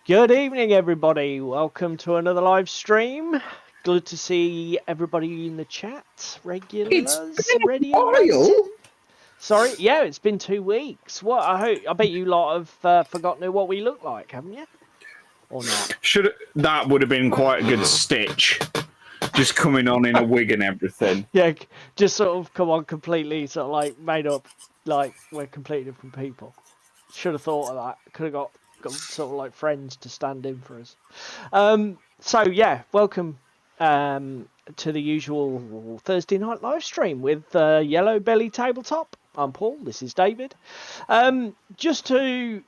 Good evening, everybody. Welcome to another live stream. Good to see everybody in the chat. Regulars It's been ready a and while. waiting. Sorry, yeah, it's been 2 weeks. What? I bet you lot have forgotten what we look like, haven't you? Or not? That would have been quite a good stitch. Just coming on in a wig and everything. Yeah, just sort of come on completely sort of like made up, like we're completely different people. Should have thought of that. Could have got sort of like friends to stand in for us. So yeah, welcome to the usual Thursday night live stream with Yellow Belly Tabletop. I'm Paul. This is David. Just to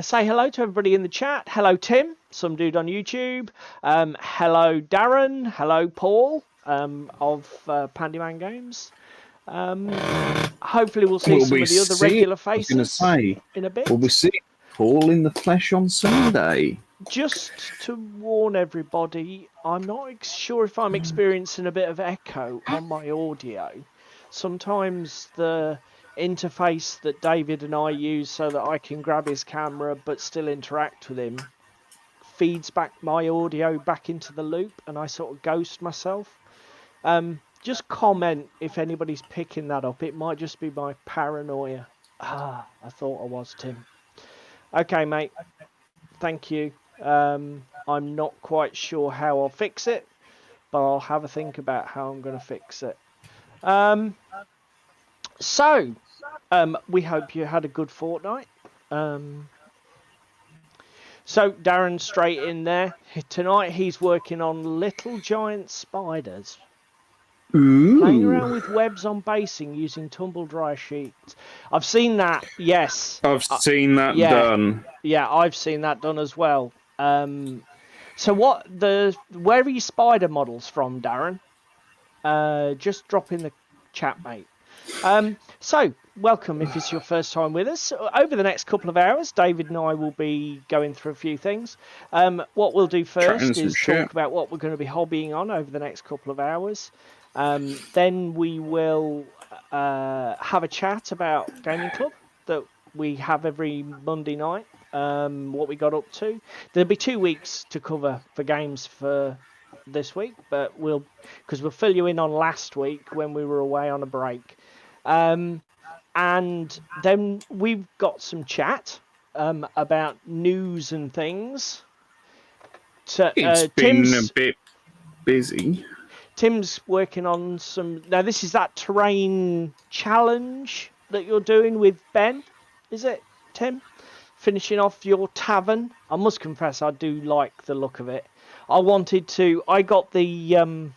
say hello to everybody in the chat. Hello, Tim, some dude on YouTube. Hello, Darren. Hello, Paul of Pandyman Games. Hopefully we'll see some of the other regular faces in a bit. Will we see Paul in the flesh on Sunday? Just to warn everybody, I'm not sure if I'm experiencing a bit of echo on my audio. Sometimes the interface that David and I use so that I can grab his camera but still interact with him feeds back my audio back into the loop and I sort of ghost myself. Just comment if anybody's picking that up. It might just be my paranoia. I thought I was, Tim. Okay, mate. Thank you. I'm not quite sure how I'll fix it, but I'll have a think about how I'm going to fix it. So, we hope you had a good fortnight. So, Darren's straight in there. Tonight he's working on Little Giant Spiders. Ooh. Playing around with webs on basing using tumble dryer sheets. I've seen that, yes. I've seen that done. Yeah, I've seen that done as well. So where are your spider models from, Darren? Just drop in the chat, mate. So, welcome if it's your first time with us. Over the next couple of hours, David and I will be going through a few things. What we'll do first is talk about what we're going to be hobbying on over the next couple of hours. Then we will have a chat about Gaming Club that we have every Monday night, what we got up to. There'll be 2 weeks to cover for games for this week, but we'll fill you in on last week when we were away on a break. And then we've got some chat about news and things. It's been a bit busy. Tim's working on some... Now, this is that terrain challenge that you're doing with Ben, is it, Tim? Finishing off your tavern. I must confess, I do like the look of it. I got the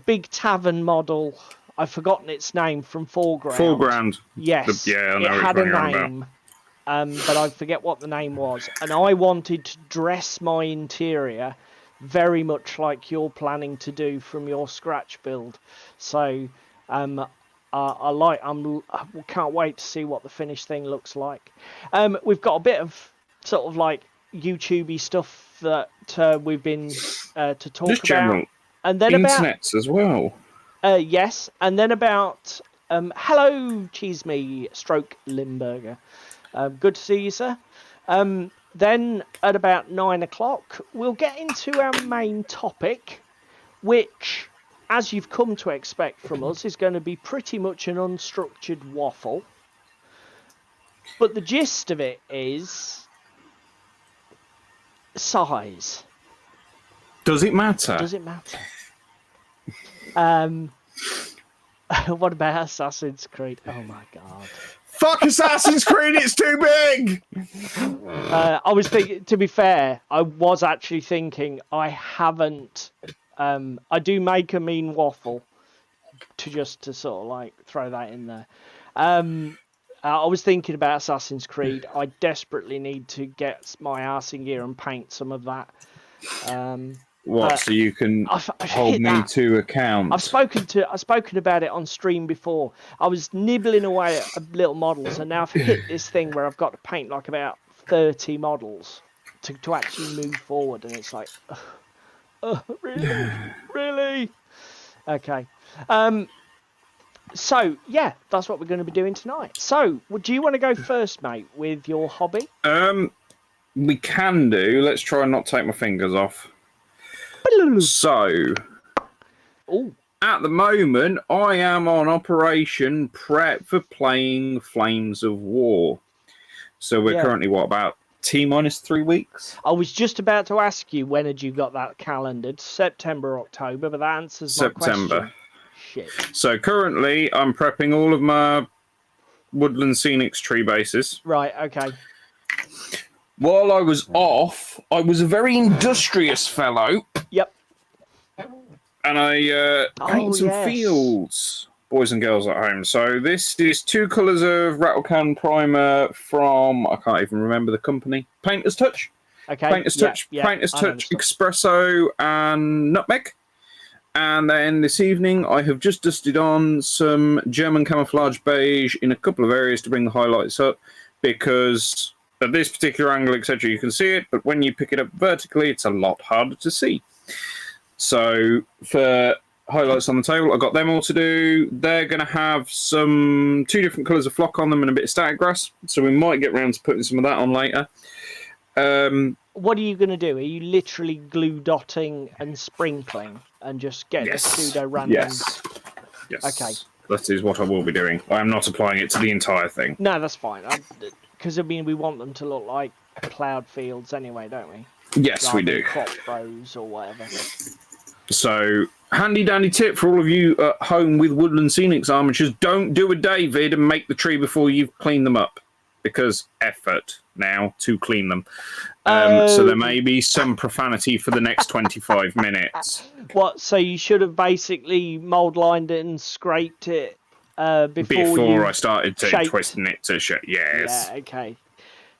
big tavern model. I've forgotten its name from Foreground. Foreground. Yes, yeah, I know it had a name, but I forget what the name was. And I wanted to dress my interior very much like you're planning to do from your scratch build. So I can't wait to see what the finished thing looks like. We've got a bit of sort of like YouTubey stuff that we've been to talk just about. General And then internets as well. Yes, and then about hello, Cheese Me Stroke Limburger. Good to see you, sir. Then at about 9 o'clock, we'll get into our main topic, which, as you've come to expect from us, is going to be pretty much an unstructured waffle. But the gist of it is size. Does it matter? Does it matter? What about Assassin's Creed? Oh my god. Fuck Assassin's Creed, it's too big! I was thinking, to be fair, I was actually thinking I haven't... I do make a mean waffle to sort of like throw that in there. I was thinking about Assassin's Creed. I desperately need to get my arse in gear and paint some of that. So you can hold me to account? I've spoken about it on stream before. I was nibbling away at little models, and now I've hit this thing where I've got to paint like about 30 models to actually move forward, and it's like, really? Okay. So yeah, that's what we're going to be doing tonight. So, do you want to go first, mate, with your hobby? We can do. Let's try and not take my fingers off. So, Oh, at the moment, I am on Operation Prep for playing Flames of War. So we're currently, what, about T-minus 3 weeks? I was just about to ask you, when had you got that calendared? September, October, but that answers my question. Shit. So currently, I'm prepping all of my Woodland Scenics tree bases. Right, okay. While I was off, I was a very industrious fellow. Yep. And I painted some fields, boys and girls at home. So this is 2 colours of Rattlecan primer from, I can't even remember the company, Painter's Touch. Okay. Painter's Touch, Painter's Touch, Espresso and Nutmeg. And then this evening, I have just dusted on some German camouflage beige in a couple of areas to bring the highlights up, because at this particular angle, etc., you can see it, but when you pick it up vertically, it's a lot harder to see. So for highlights on the table, I've got them all to do. They're going to have 2 different colours of flock on them and a bit of static grass, so we might get round to putting some of that on later. What are you going to do? Are you literally glue dotting and sprinkling and just get the pseudo random? Yes. Okay. That is what I will be doing. I am not applying it to the entire thing. No, that's fine. Because I mean, we want them to look like cloud fields anyway, don't we? Yes, we do. Crop rows or whatever. So, handy dandy tip for all of you at home with Woodland Scenics armatures: don't do a David and make the tree before you've cleaned them up, because effort now to clean them. So there may be some profanity for the next 25 minutes. What? So you should have basically mould lined it and scraped it before I started twisting it to shit. Yes. Yeah. Okay.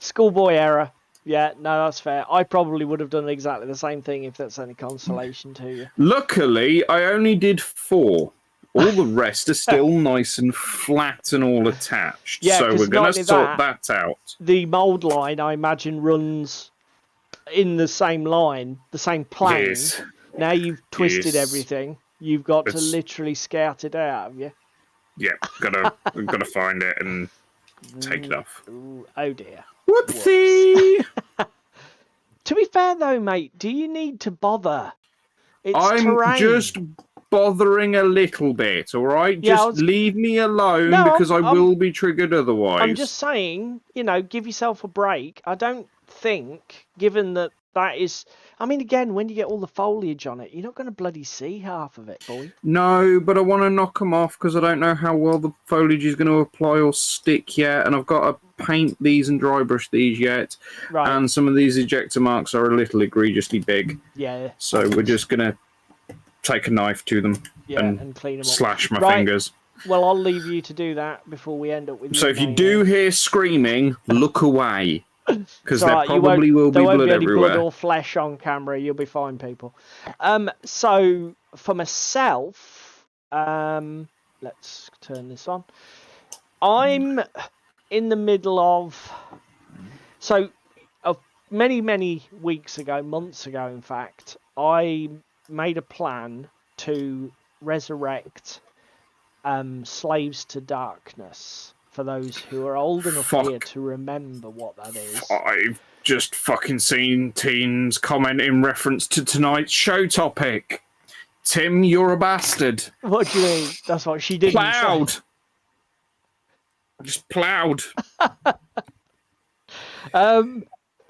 Schoolboy error. Yeah. No, that's fair. I probably would have done exactly the same thing if that's any consolation to you. Luckily, I only did 4. All the rest are still nice and flat and all attached. Yeah, so we're going to sort that out. The mould line, I imagine, runs in the same line, the same plane. Yes. Now you've twisted everything. You've got to literally scout it out, have you? Yeah, gotta find it and take it off. Ooh, oh dear. Whoopsie! To be fair though, mate, do you need to bother? I'm terrain. just bothering a little bit, all right? Yeah, just leave me alone, because I will be triggered otherwise. I'm just saying, give yourself a break. I don't think, given that is... I mean, again, when you get all the foliage on it, you're not going to bloody see half of it, boy. No, but I want to knock them off because I don't know how well the foliage is going to apply or stick yet, and I've got to paint these and dry brush these yet. Right. And some of these ejector marks are a little egregiously big. Yeah. So we're just going to take a knife to them and clean them up. Slash my fingers. Well, I'll leave you to do that before we end up with... So if you do hear screaming, look away. Because there probably will be blood everywhere. There won't be any blood or flesh on camera. You'll be fine, people. So for myself, let's turn this on. I'm in the middle of... So many weeks ago, months ago, in fact, I made a plan to resurrect Slaves to Darkness. For those who are old enough here to remember what that is. I've just fucking seen teens comment in reference to tonight's show topic. Tim, you're a bastard. What do you mean? That's what she did. Ploughed. I just ploughed.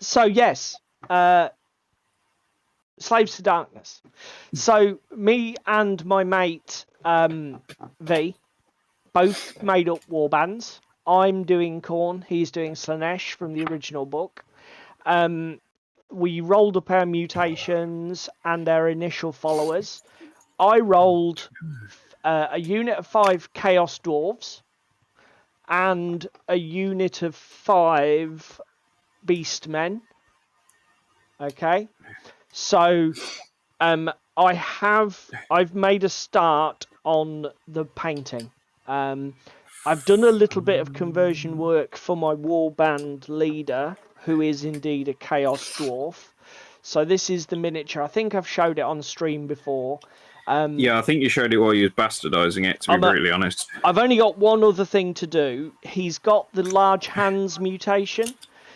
So yes, Slaves to Darkness. So me and my mate V both made up warbands. I'm doing Khorne, he's doing Slanesh from the original book. We rolled up our mutations and our initial followers. I rolled a unit of 5 Chaos Dwarves and a unit of 5 Beastmen. Okay, so I've made a start on the painting. I've done a little bit of conversion work for my warband leader, who is indeed a Chaos Dwarf. So this is the miniature. I think I've showed it on stream before. Yeah, I think you showed it while you was bastardising it, to be brutally honest. I've only got one other thing to do. He's got the large hands mutation.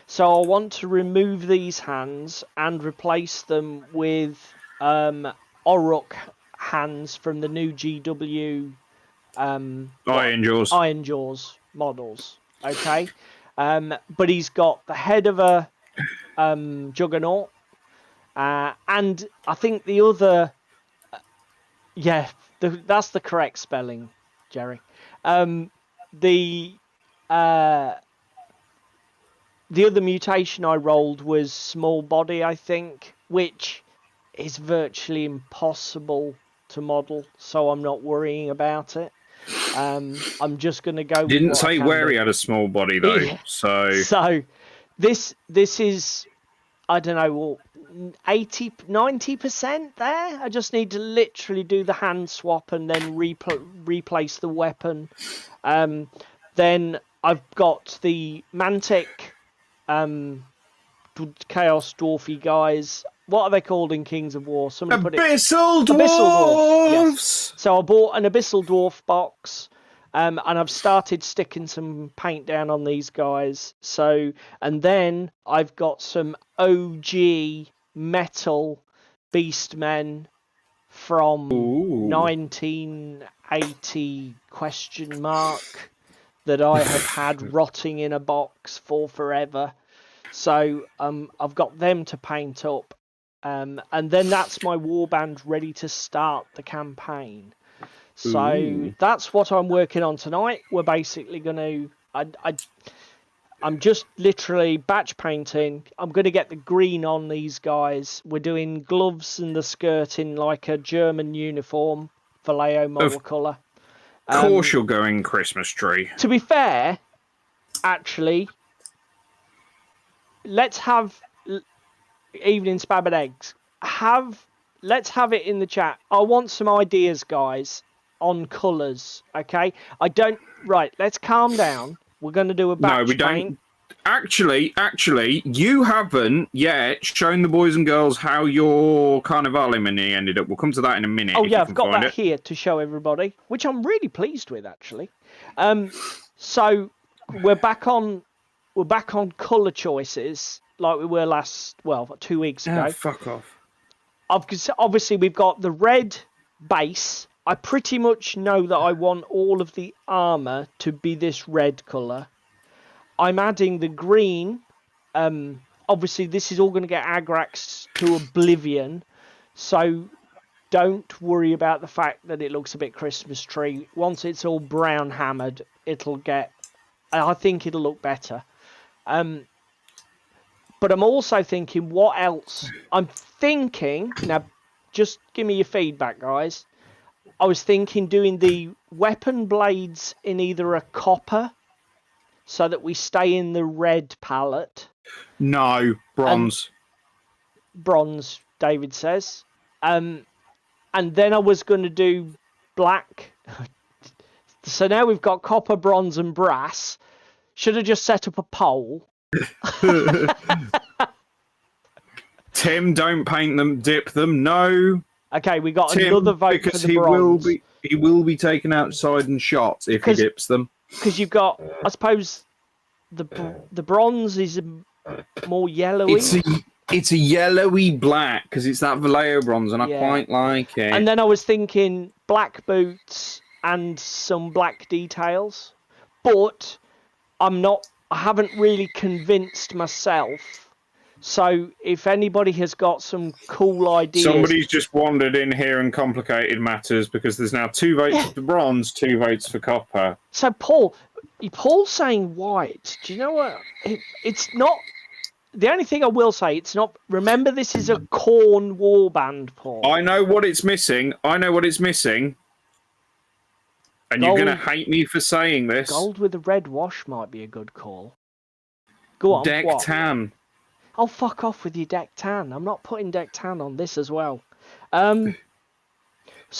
So I want to remove these hands and replace them with Orruk hands from the new GW Iron Jaws models. Okay, but he's got the head of a Juggernaut, and I think the other, that's the correct spelling, Jerry. The other mutation I rolled was small body, I think, which is virtually impossible to model, so I'm not worrying about it. I'm just going to go. Didn't say where he had a small body though, yeah. So this is, I don't know, 80-90% there. I just need to literally do the hand swap and then replace the weapon. Then I've got the Mantic Chaos Dwarfy guys. What are they called in Kings of War? Somebody put it. Abyssal Dwarfs! Yes. So I bought an Abyssal Dwarf box, and I've started sticking some paint down on these guys. So, and then I've got some OG metal Beastmen from 1980 ? That I have had rotting in a box for forever. So I've got them to paint up. And then that's my warband ready to start the campaign. So that's what I'm working on tonight. We're basically going to... I'm just literally batch painting. I'm going to get the green on these guys. We're doing gloves and the skirt in like a German uniform, Vallejo model colour. Of course you're going Christmas tree. To be fair, actually, let's have evening spab and eggs. Let's have it in the chat. I want some ideas, guys, on colours. Okay, Right, let's calm down. We're going to do a batch paint. Actually, you haven't yet shown the boys and girls how your Carnivale mini ended up. We'll come to that in a minute. Oh yeah, I've got that here to show everybody, which I'm really pleased with actually. So we're back on colour choices like we were 2 weeks ago. Oh, fuck off. Obviously, we've got the red base. I pretty much know that I want all of the armour to be this red colour. I'm adding the green. Obviously, this is all going to get agraxed to oblivion. So don't worry about the fact that it looks a bit Christmas tree. Once it's all brown hammered, I think it'll look better. But I'm also thinking, what else? I'm thinking, now just give me your feedback, guys. I was thinking doing the weapon blades in either a copper, so that we stay in the red palette. No, bronze. Bronze, David says. And then I was going to do black. So now we've got copper, bronze, and brass. Should have just set up a poll. Tim, don't paint them, dip them. No. Okay, we got another vote for the bronze. He will be taken outside and shot if he dips them. Because you've got, I suppose, the bronze is more yellowy. It's a yellowy black because it's that Vallejo bronze, and I quite like it. And then I was thinking black boots and some black details, but I haven't really convinced myself. So if anybody has got some cool ideas... Somebody's just wandered in here and complicated matters because there's now 2 votes for bronze, 2 votes for copper. So Paul's saying white. Do you know what? It's not... The only thing I will say, it's not... Remember, this is a Khorne warband, Paul. I know what it's missing. And you're going to hate me for saying this. Gold with a red wash might be a good call. Go on, Deck tan. Oh, fuck off with your deck tan. I'm not putting deck tan on this as well. So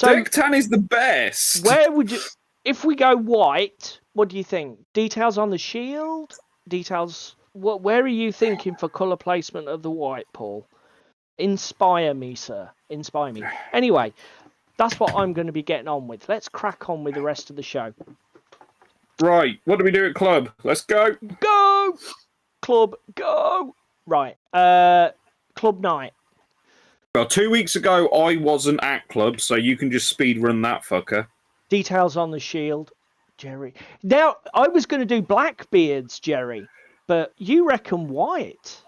deck tan is the best. Where would you... If we go white, what do you think? Details on the shield? Details... Where are you thinking for colour placement of the white, Paul? Inspire me, sir. Inspire me. Anyway, that's what I'm going to be getting on with. Let's crack on with the rest of the show. Right. What do we do at club? Let's go. Go! club, go! Right, club night. Well, 2 weeks ago, I wasn't at club, so you can just speed run that fucker. Details on the shield, Jerry. Now, I was going to do Blackbeards, Jerry, but you reckon white.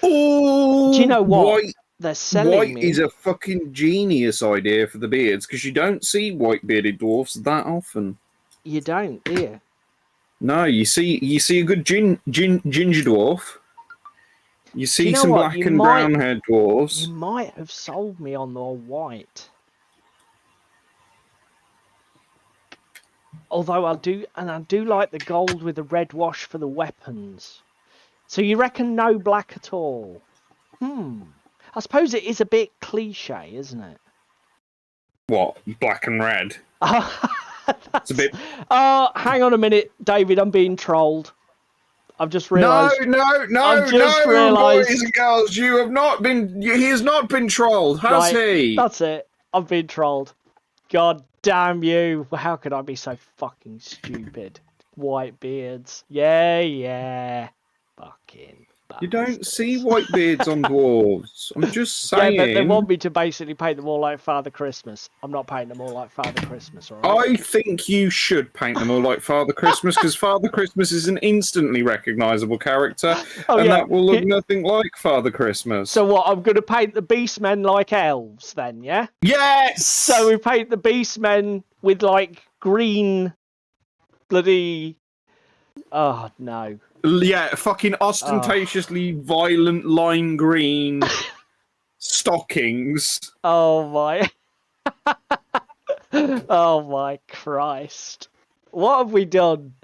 Oh, do you know what? White, They're selling white me. is a fucking genius idea for the beards, because you don't see white bearded dwarfs that often. You don't, do you? No, you see a good ginger dwarf. You see some black and brown haired dwarves. You might have sold me on the white. Although I do like the gold with the red wash for the weapons. So you reckon no black at all? I suppose it is a bit cliche, isn't it? What? Black and red? It's a bit... hang on a minute, David, I'm being trolled. I've just realised. No, boys and girls, you have not been... He has not been trolled, has he? That's it. I've been trolled. God damn you. How could I be so fucking stupid? White beards. Yeah. Fucking bastards. You don't see white beards on dwarves. I'm just saying. Yeah, but they want me to basically paint them all like Father Christmas. I'm not painting them all like Father Christmas, all right? I think you should paint them all like Father Christmas, because Father Christmas is an instantly recognisable character, that will look nothing like Father Christmas. So what, I'm going to paint the Beastmen like elves then, yeah? Yes! So we paint the Beastmen with, like, green bloody... Oh, no. Yeah, fucking ostentatiously violent lime green stockings. Oh my. Oh my Christ. What have we done?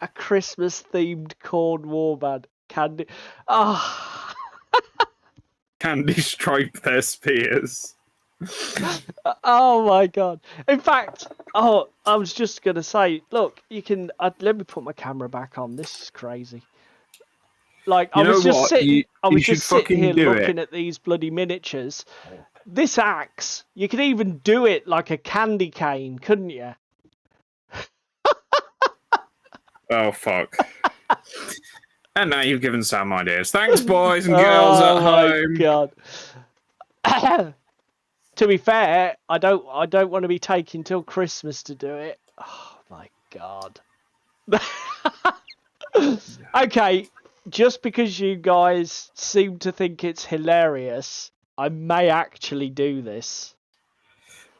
A Christmas themed corn warband. Candy. Oh. Candy stripe their spears. Oh my God. In fact, I was just going to say, look, you can, let me put my camera back on. This is crazy. Like, I was just sitting here looking at these bloody miniatures. This axe, you could even do it like a candy cane, couldn't you? Oh, fuck. And now you've given Sam ideas. Thanks, boys and girls at home. Oh, my God. To be fair, I don't want to be taking till Christmas to do it. Oh my God. Okay, just because you guys seem to think it's hilarious, I may actually do this.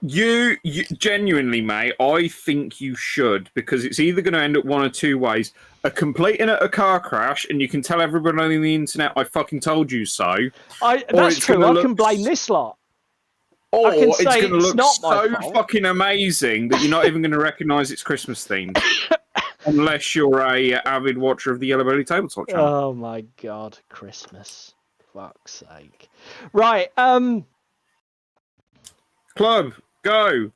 You genuinely, mate, I think you should, because it's either going to end up one or two ways. Completing a car crash, and you can tell everybody on the internet, I fucking told you so. That's true, I can blame this lot. Or it's going to look so fucking amazing that you're not even going to recognise it's Christmas themed. Unless you're a avid watcher of the Yellow Belly Tabletop channel. Oh my God, Christmas. Fuck's sake. Right, Club, go.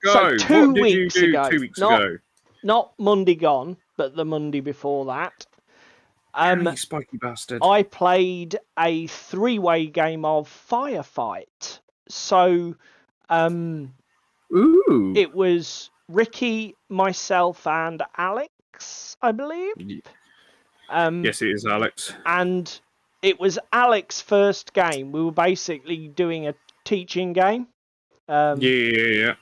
So 2 weeks ago. 2 weeks ago. Not Monday gone, but the Monday before that. You spiky bastard. I played a 3-way game of Firefight. So, it was Ricky, myself, and Alex, I believe. Yes, it is Alex. And it was Alex's first game. We were basically doing a teaching game. Yeah.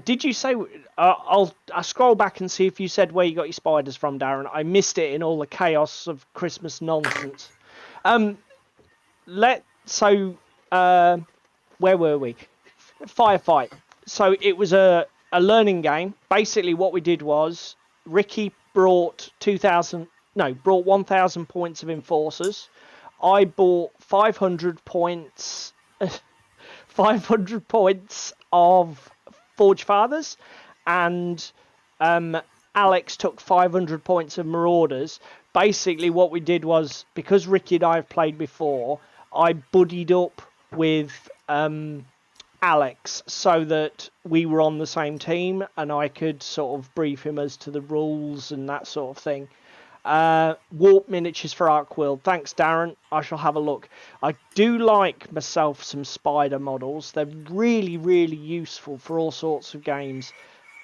Did you say? I'll scroll back and see if you said where you got your spiders from, Darren. I missed it in all the chaos of Christmas nonsense. Where were we? Firefight. So it was a learning game. Basically, what we did was Ricky brought 1,000 points of enforcers. I bought 500 points. 500 points of Forge Fathers, and Alex took 500 points of Marauders. Basically, what we did was, because Ricky and I have played before, I buddied up with Alex so that we were on the same team, and I could sort of brief him as to the rules and that sort of thing. Warp miniatures for Arkwill. Thanks, Darren. I shall have a look. I do like myself some spider models. They're really, really useful for all sorts of games.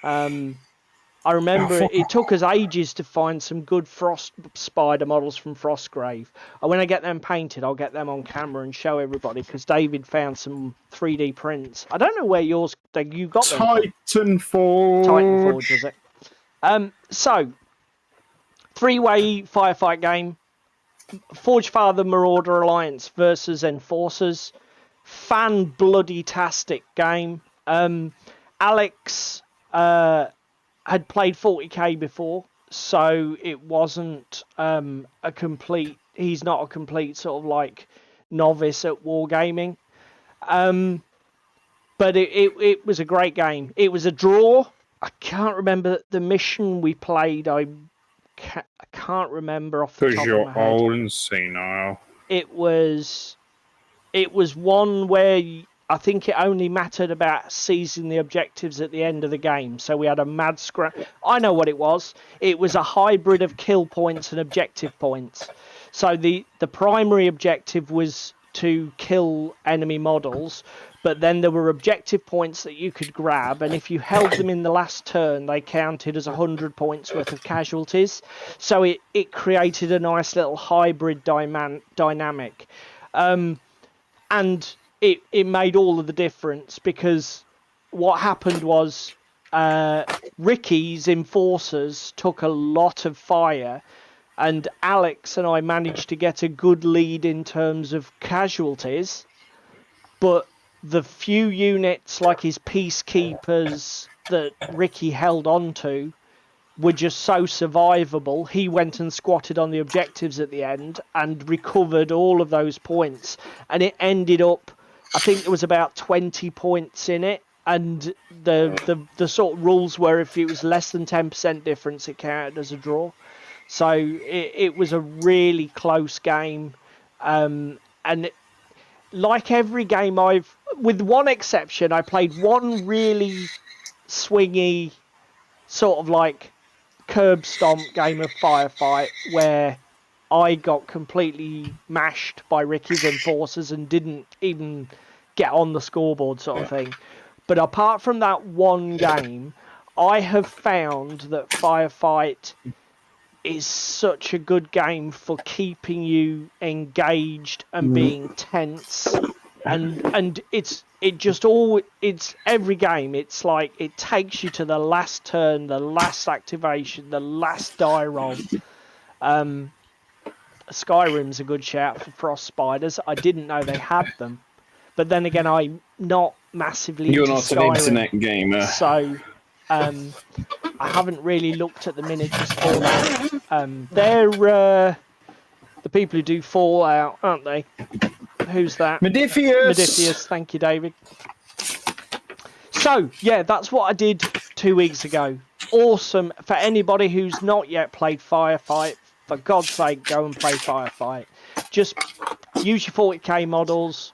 I remember it took us ages to find some good frost spider models from Frostgrave. And when I get them painted, I'll get them on camera and show everybody, because David found some 3D prints. I don't know where you got them from. Titanforge, was it? So, 3-way firefight game. Forgefather Marauder Alliance versus Enforcers. Fan-bloody-tastic game. Alex had played 40k before, so it wasn't a complete... He's not a complete sort of like novice at wargaming. But it was a great game. It was a draw. I can't remember the mission we played. I can't remember off the top of my head. Because you're old and senile. It was one where I think it only mattered about seizing the objectives at the end of the game. So we had a mad scrap. I know what it was. It was a hybrid of kill points and objective points. So the primary objective was to kill enemy models, but then there were objective points that you could grab, and if you held them in the last turn, they counted as 100 points worth of casualties. So it created a nice little hybrid dynamic. And it made all of the difference, because what happened was Ricky's Enforcers took a lot of fire, and Alex and I managed to get a good lead in terms of casualties, but the few units like his Peacekeepers that Ricky held on to were just so survivable. He went and squatted on the objectives at the end and recovered all of those points, and it ended up, I think there was about 20 points in it, and the sort of rules were if it was less than 10% difference, it counted as a draw. So it was a really close game, and like every game with one exception, I played one really swingy sort of like curb stomp game of Firefight where I got completely mashed by Ricky's Enforcers and didn't even get on the scoreboard sort of thing. But apart from that one game, I have found that Firefight is such a good game for keeping you engaged and being tense, and it's every game, it's like it takes you to the last turn, the last activation, the last die roll. Skyrim's a good shout for frost spiders. I didn't know they had them, but then again, I'm not massively You're into not Skyrim, an internet gamer, so I haven't really looked at the miniatures for that. They're the people who do Fallout, aren't they? Who's that? Modifius, thank you, David. So, yeah, that's what I did 2 weeks ago. Awesome. For anybody who's not yet played Firefight, for God's sake, go and play Firefight. Just use your 40k models,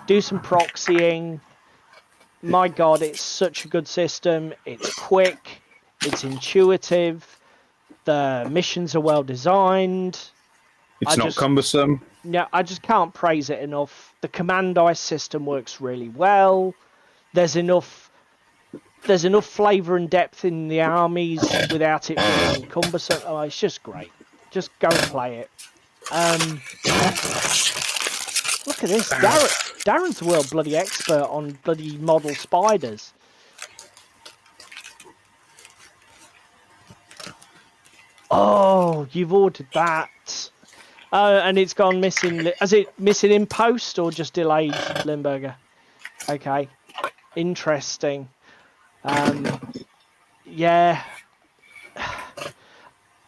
do some proxying. My God, it's such a good system. It's quick, it's intuitive, the missions are well designed. It's not cumbersome. Yeah, I just can't praise it enough. The command dice system works really well. There's enough flavour and depth in the armies without it being cumbersome. Oh, it's just great. Just go and play it. Look at this. Darren's the world bloody expert on bloody model spiders. Oh, you've ordered that. And it's gone missing. Is it missing in post or just delayed, Limburger? Okay. Interesting. Yeah.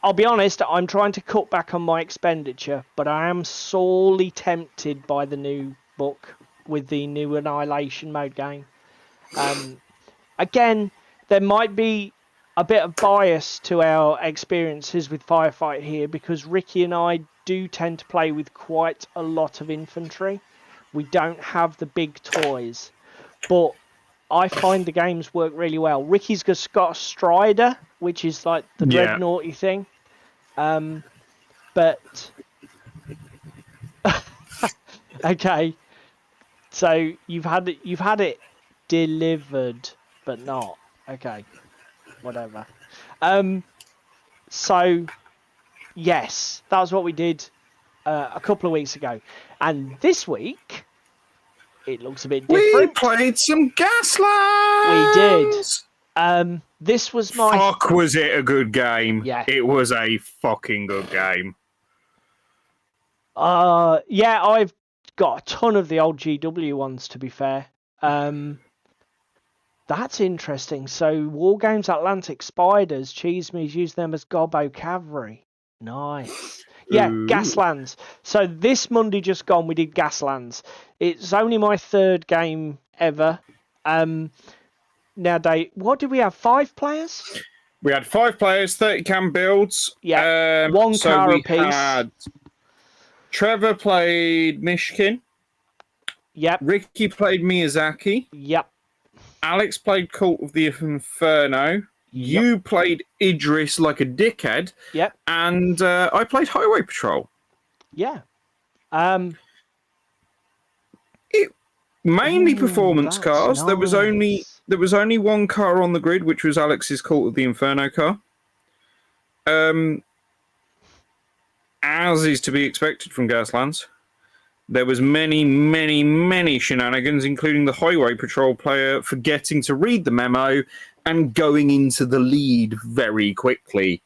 I'll be honest, I'm trying to cut back on my expenditure, but I am sorely tempted by the new book with the new Annihilation mode game. Again, there might be a bit of bias to our experiences with Firefight here, because Ricky and I do tend to play with quite a lot of infantry. We don't have the big toys, but I find the games work really well. Ricky's just got a Strider, which is like the dreadnoughty thing. But okay, so you've had it delivered, but not okay. whatever. So, yes, that was what we did a couple of weeks ago. And this week, it looks a bit different. We played some Gaslands! We did. This was my... Fuck, was it a good game? Yeah. It was a fucking good game. Yeah, I've got a ton of the old GW ones, to be fair. That's interesting. So, Wargames Atlantic Spiders, Cheeseme's used them as Gobbo Cavalry. Nice. Yeah, Ooh. Gaslands. So, this Monday just gone, we did Gaslands. It's only my third game ever. Now, Dave, what did we have? 5 players? We had 5 players, 30 cam builds. Yeah, one car apiece. Had Trevor played Mishkin. Yep. Ricky played Miyazaki. Yep. Alex played Cult of the Inferno. Yep. You played Idris like a dickhead. Yep. And I played Highway Patrol. Yeah. It mainly performance cars. Nice. There was only one car on the grid, which was Alex's Cult of the Inferno car. As is to be expected from Gaslands. There was many, many, many shenanigans, including the Highway Patrol player forgetting to read the memo and going into the lead very quickly.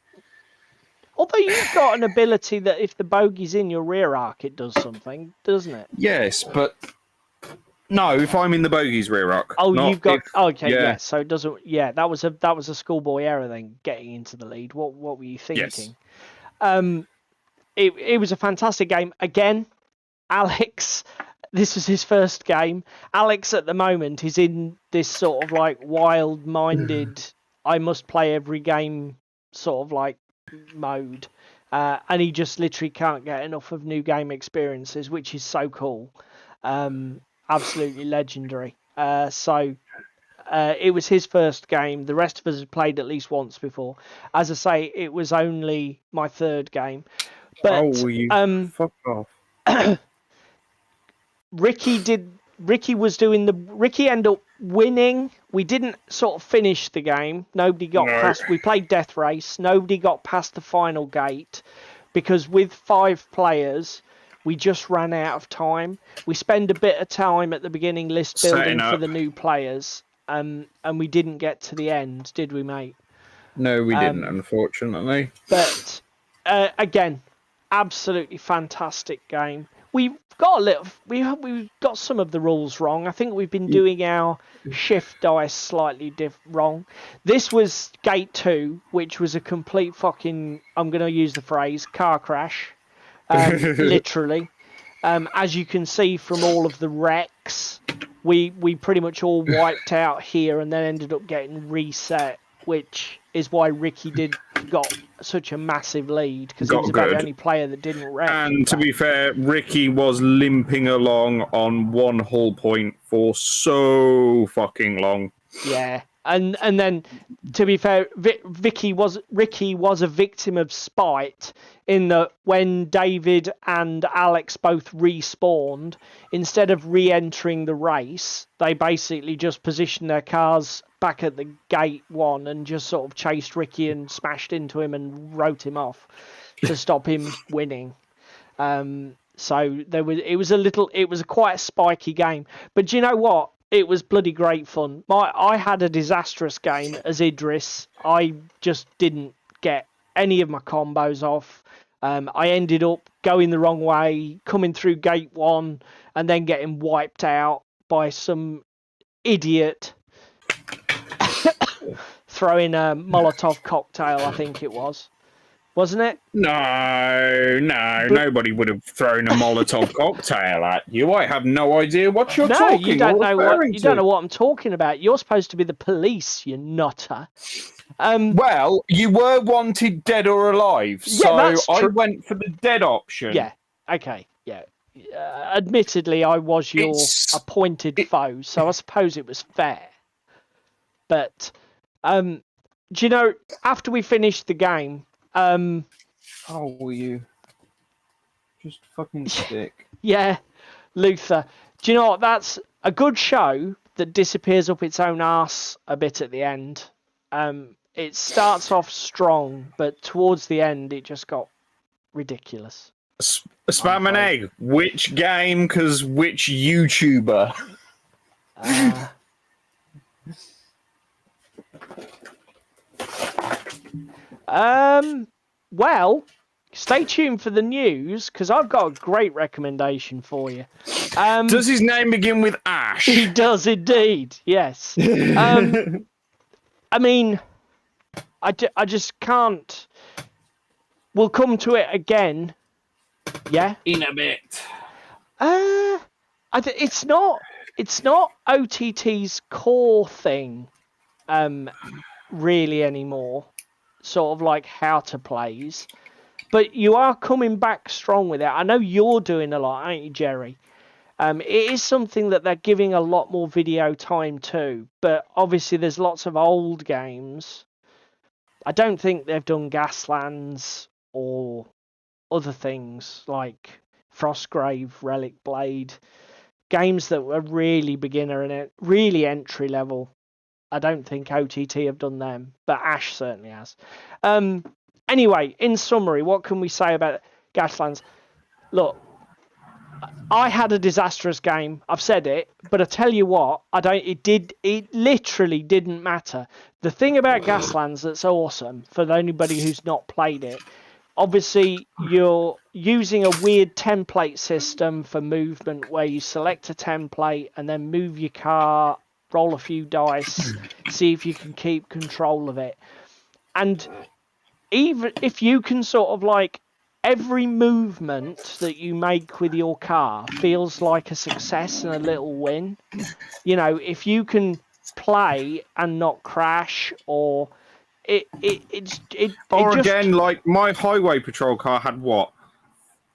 Although you've got an ability that if the bogey's in your rear arc, it does something, doesn't it? Yes, but no, if I'm in the bogey's rear arc. Oh, you've got... Okay, yeah. yeah. So it doesn't... Yeah, that was a schoolboy error then, getting into the lead. What were you thinking? Yes. It was a fantastic game. Again, Alex, this was his first game. Alex at the moment is in this sort of like wild-minded, I must play every game sort of like mode. And he just literally can't get enough of new game experiences, which is so cool. Absolutely legendary. So it was his first game. The rest of us had played at least once before. As I say, it was only my third game. But, fuck off. Ricky ended up winning. We didn't sort of finish the game. Nobody got past. We played Death Race. Nobody got past the final gate because with 5 players, we just ran out of time. We spend a bit of time at the beginning list building for the new players, and we didn't get to the end, did we, mate? No, we didn't, unfortunately. But again, absolutely fantastic game. We've got we've got some of the rules wrong. I think we've been doing our shift dice slightly wrong. This was Gate 2, which was a complete fucking, I'm going to use the phrase, car crash. Literally. As you can see from all of the wrecks, we pretty much all wiped out here and then ended up getting reset, which is why Ricky got such a massive lead, because he was about the only player that didn't wreck. And to be fair, Ricky was limping along on 1 hull point for so fucking long. Yeah. And then, to be fair, Ricky was a victim of spite in that when David and Alex both respawned, instead of re-entering the race, they basically just positioned their cars back at the gate 1 and just sort of chased Ricky and smashed into him and wrote him off to stop him winning. So it was quite a spiky game. But do you know what? It was bloody great fun. I had a disastrous game as Idris. I just didn't get any of my combos off. I ended up going the wrong way, coming through gate 1, and then getting wiped out by some idiot throwing a Molotov cocktail, I think it was. Wasn't it? No, nobody would have thrown a Molotov cocktail at you. I have no idea what you're talking about. You don't know what I'm talking about. You're supposed to be the police, you nutter. Well, you were wanted dead or alive, so I went for the dead option. Yeah, okay, yeah. Admittedly, I was your appointed foe, so I suppose it was fair. But, do you know, after we finished the game, oh, will you just fucking stick? Yeah, Luther. Do you know what? That's a good show that disappears up its own arse a bit at the end. it starts off strong, but towards the end, it just got ridiculous. Spam an egg. Which game? Because which YouTuber? Well, stay tuned for the news because I've got a great recommendation for you. Does his name begin with Ash? He does indeed. Yes. I mean, I just can't. We'll come to it again. Yeah. In a bit. It's not OTT's core thing, really anymore. Sort of like how to plays, but you are coming back strong with it. I know you're doing a lot, aren't you, Jerry? It is something that they're giving a lot more video time to, but obviously there's lots of old games. I don't think they've done Gaslands or other things like Frostgrave, Relic Blade, games that were really beginner and really entry level. I don't think OTT have done them, but Ash certainly has. Anyway, in summary, what can we say about Gaslands? Look, I had a disastrous game. I've said it, but I tell you what, it literally didn't matter. The thing about Gaslands that's awesome for anybody who's not played it, obviously you're using a weird template system for movement where you select a template and then move your car, roll a few dice, see if you can keep control of it. And even if you can sort of like, every movement that you make with your car feels like a success and a little win. You know, if you can play and not crash, or again, like my highway patrol car had what?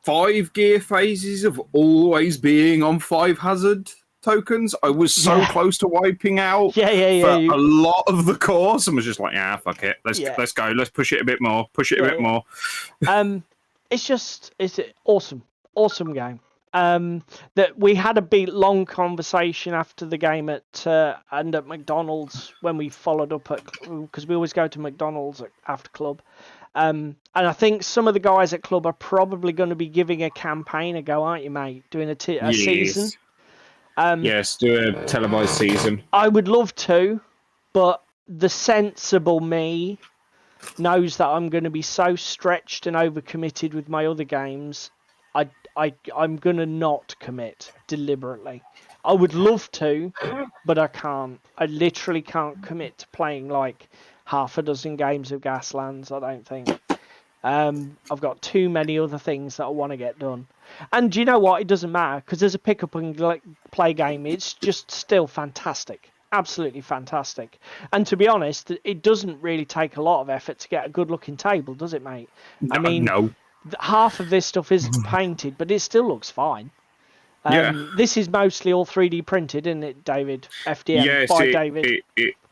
5 gear phases of always being on 5 hazard tokens. I was so close to wiping out for a lot of the course, and was just like, fuck it, let's go, let's push it a bit more, more. It's an awesome game. That we had a long conversation after the game at McDonald's when we followed up because we always go to McDonald's after club. And I think some of the guys at club are probably going to be giving a campaign a go, aren't you, mate? Doing a season. Yes, do a televised season. I would love to, but the sensible me knows that I'm going to be so stretched and overcommitted with my other games. I'm going to not commit deliberately. I would love to, but I can't. I literally can't commit to playing like half a dozen games of Gaslands, I don't think. I've got too many other things that I want to get done. And do you know what? It doesn't matter, because there's a pick up and play game. It's just still fantastic. Absolutely fantastic. And to be honest, it doesn't really take a lot of effort to get a good looking table, does it, mate? I mean, no. Half of this stuff isn't painted, but it still looks fine. This is mostly all 3D printed, isn't it, David? FDM by David.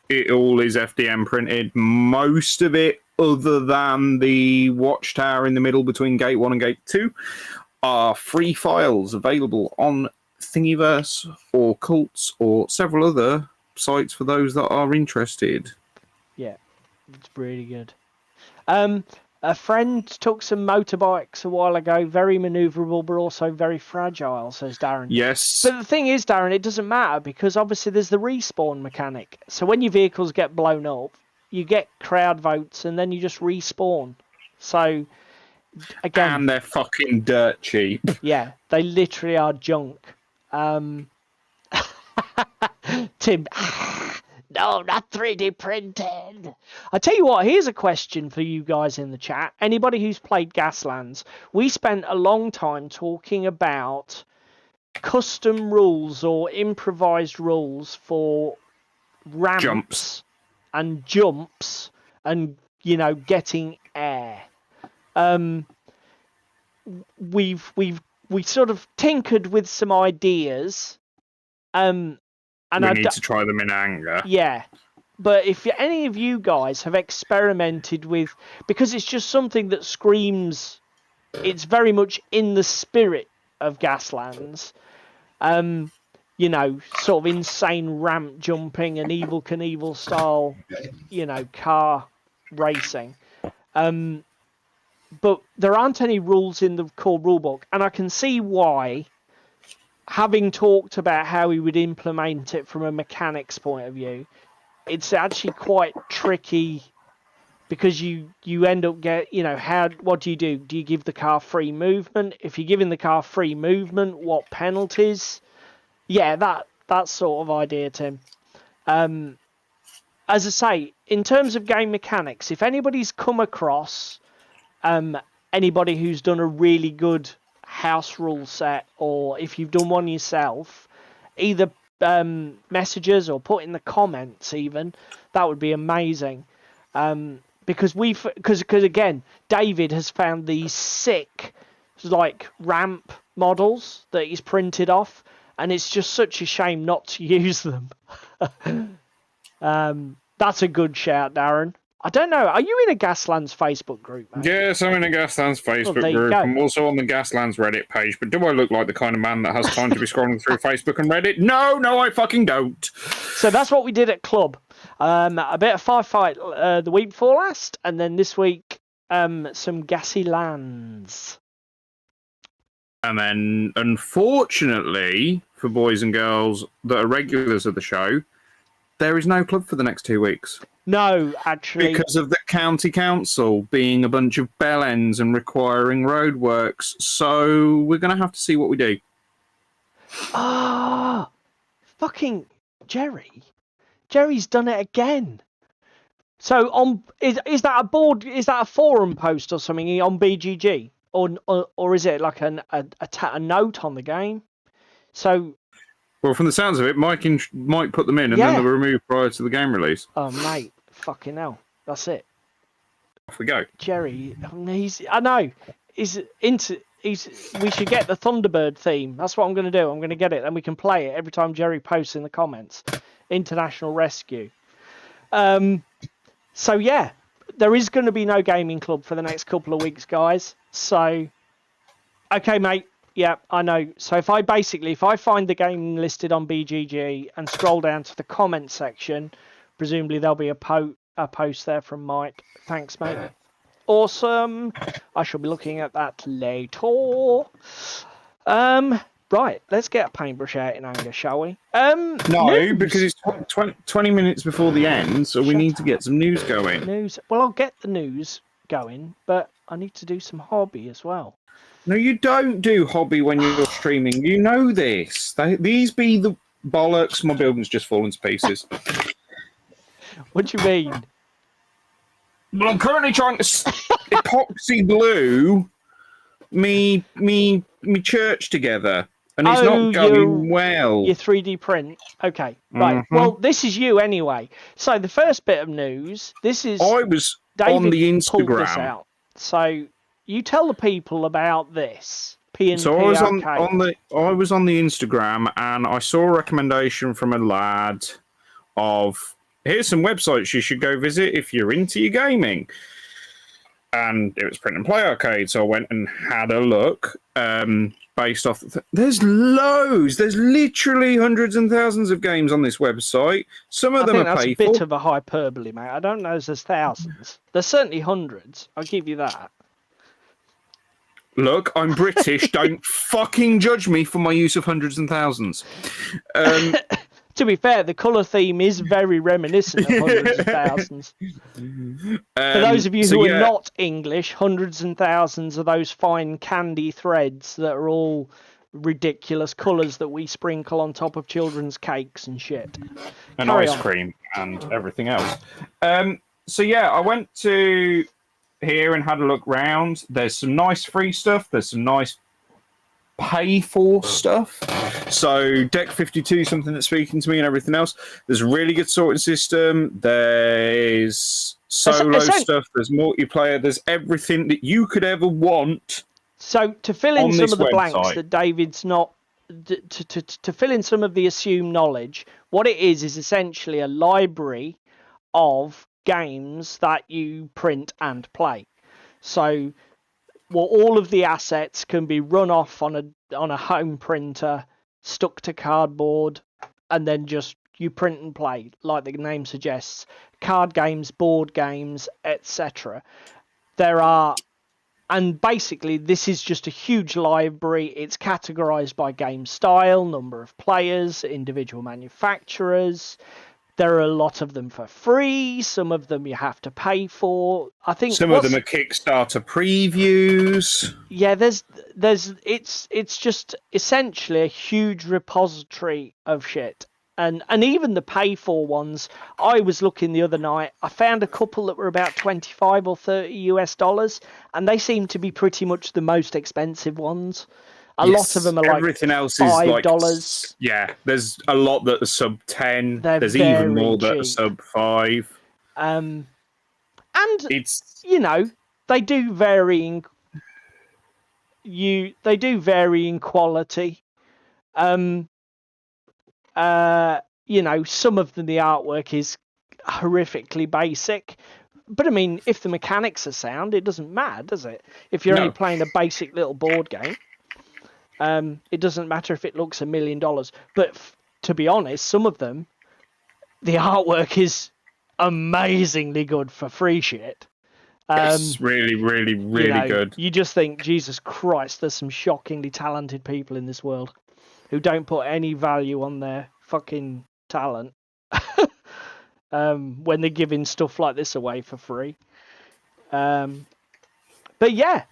It all is FDM printed. Most of it, other than the watchtower in the middle between Gate 1 and Gate 2, are free files available on Thingiverse or Cults or several other sites for those that are interested. Yeah, it's really good. A friend took some motorbikes a while ago, very manoeuvrable but also very fragile, says Darren. Yes. But the thing is, Darren, it doesn't matter because obviously there's the respawn mechanic. So when your vehicles get blown up, you get crowd votes and then you just respawn. So, again... And they're fucking dirt cheap. Yeah, they literally are junk. Tim... No, not 3D printed. I tell you what, here's a question for you guys in the chat. Anybody who's played Gaslands, we spent a long time talking about custom rules or improvised rules for ramps and jumps and, you know, getting air. We sort of tinkered with some ideas. And we need to try them in anger. Yeah. But if any of you guys have experimented with... Because it's just something that screams... It's very much in the spirit of Gaslands. You know, sort of insane ramp jumping and Evel Knievel style, you know, car racing. But there aren't any rules in the core rulebook, and I can see why, having talked about how he would implement it from a mechanics point of view, it's actually quite tricky, because you end up what do you do? Do you give the car free movement? If you're giving the car free movement, what penalties? Yeah, that sort of idea, Tim. As I say, in terms of game mechanics, if anybody's come across anybody who's done a really good house rule set, or if you've done one yourself, either messages or put in the comments even, that would be amazing. Because again, David has found these sick ramp models that he's printed off, and it's just such a shame not to use them. That's a good shout, Darren. I don't know. Are you in a Gaslands Facebook group, mate? Yes, I'm in a Gaslands Facebook group. I'm also on the Gaslands Reddit page. But do I look like the kind of man that has time to be scrolling through Facebook and Reddit? No, I fucking don't. So that's what we did at club. A bit of firefight the week before last, and then this week some gassy lands. And then, unfortunately, for boys and girls that are regulars of the show, there is no club for the next 2 weeks. No, actually. Because of the county council being a bunch of bell ends and requiring roadworks. So we're going to have to see what we do. Ah, fucking Jerry. Jerry's done it again. So is that a board? Is that a forum post or something on BGG, or is it like a note on the game? So. Well, from the sounds of it, Mike put them in, and then they were removed prior to the game release. Oh, mate, fucking hell, that's it. Off we go. Jerry, I know. We should get the Thunderbird theme. That's what I'm going to do. I'm going to get it, and we can play it every time Jerry posts in the comments. International Rescue. So yeah, there is going to be no gaming club for the next couple of weeks, guys. So, okay, mate. Yeah, I know. So if I find the game listed on BGG and scroll down to the comment section, presumably there'll be a post there from Mike. Thanks, mate. Awesome. I shall be looking at that later. Right, let's get a paintbrush out in anger, shall we? No, news. Because it's 20 minutes before the end, so we need to get some news going. News. Well, I'll get the news going, but I need to do some hobby as well. No, you don't do hobby when you're streaming. You know this. These be the bollocks. My building's just fallen to pieces. What do you mean? Well, I'm currently trying to epoxy glue me church together, and it's not going well. Your 3D print. Okay, right. Mm-hmm. Well, this is you anyway. So the first bit of news. This is. I was David on the Instagram. Pulled this out. So. You tell the people about this. So I was on the Instagram, and I saw a recommendation from a lad of here's some websites you should go visit if you're into your gaming. And it was Print and Play Arcade, so I went and had a look. Based off, there's loads. There's literally hundreds and thousands of games on this website. Some of them are that's playful. A bit of a hyperbole, mate. I don't know if there's thousands. There's certainly hundreds. I'll give you that. Look, I'm British. Don't fucking judge me for my use of hundreds and thousands. To be fair, the colour theme is very reminiscent of hundreds of thousands. For those of you who are not English, hundreds and thousands are those fine candy threads that are all ridiculous colours that we sprinkle on top of children's cakes and shit. And ice cream and everything else. So yeah, I went to here and had a look round. There's some nice free stuff. There's some nice pay for stuff. So Deck 52, something that's speaking to me and everything else. There's a really good sorting system. There's solo stuff. There's multiplayer. There's everything that you could ever want. So to fill in some of the blanks that David's not, to fill in some of the assumed knowledge, what it is essentially a library of games that you print and play. So all of the assets can be run off on a home printer, stuck to cardboard, and then just you print and play, like the name suggests, card games, board games, etc. There are, and basically this is just a huge library. It's categorized by game style, number of players, individual manufacturers. There are a lot of them for free. Some of them you have to pay for. I think some of them are Kickstarter previews. Yeah, it's just essentially a huge repository of shit. And even the pay for ones, I was looking the other night, I found a couple that were about 25 or 30 US dollars, and they seem to be pretty much the most expensive ones. A lot of them are like everything else $5. Is like, there's a lot that are sub 10. There's even more that are sub 5. And it's, you know, they do vary in quality. You know, some of them, the artwork is horrifically basic. But I mean, if the mechanics are sound, it doesn't matter, does it? If you're only playing a basic little board game, it doesn't matter if it looks $1 million. But to be honest, some of them, the artwork is amazingly good for free shit. It's really, really, really good. You just think, Jesus Christ, there's some shockingly talented people in this world who don't put any value on their fucking talent when they're giving stuff like this away for free. But yeah,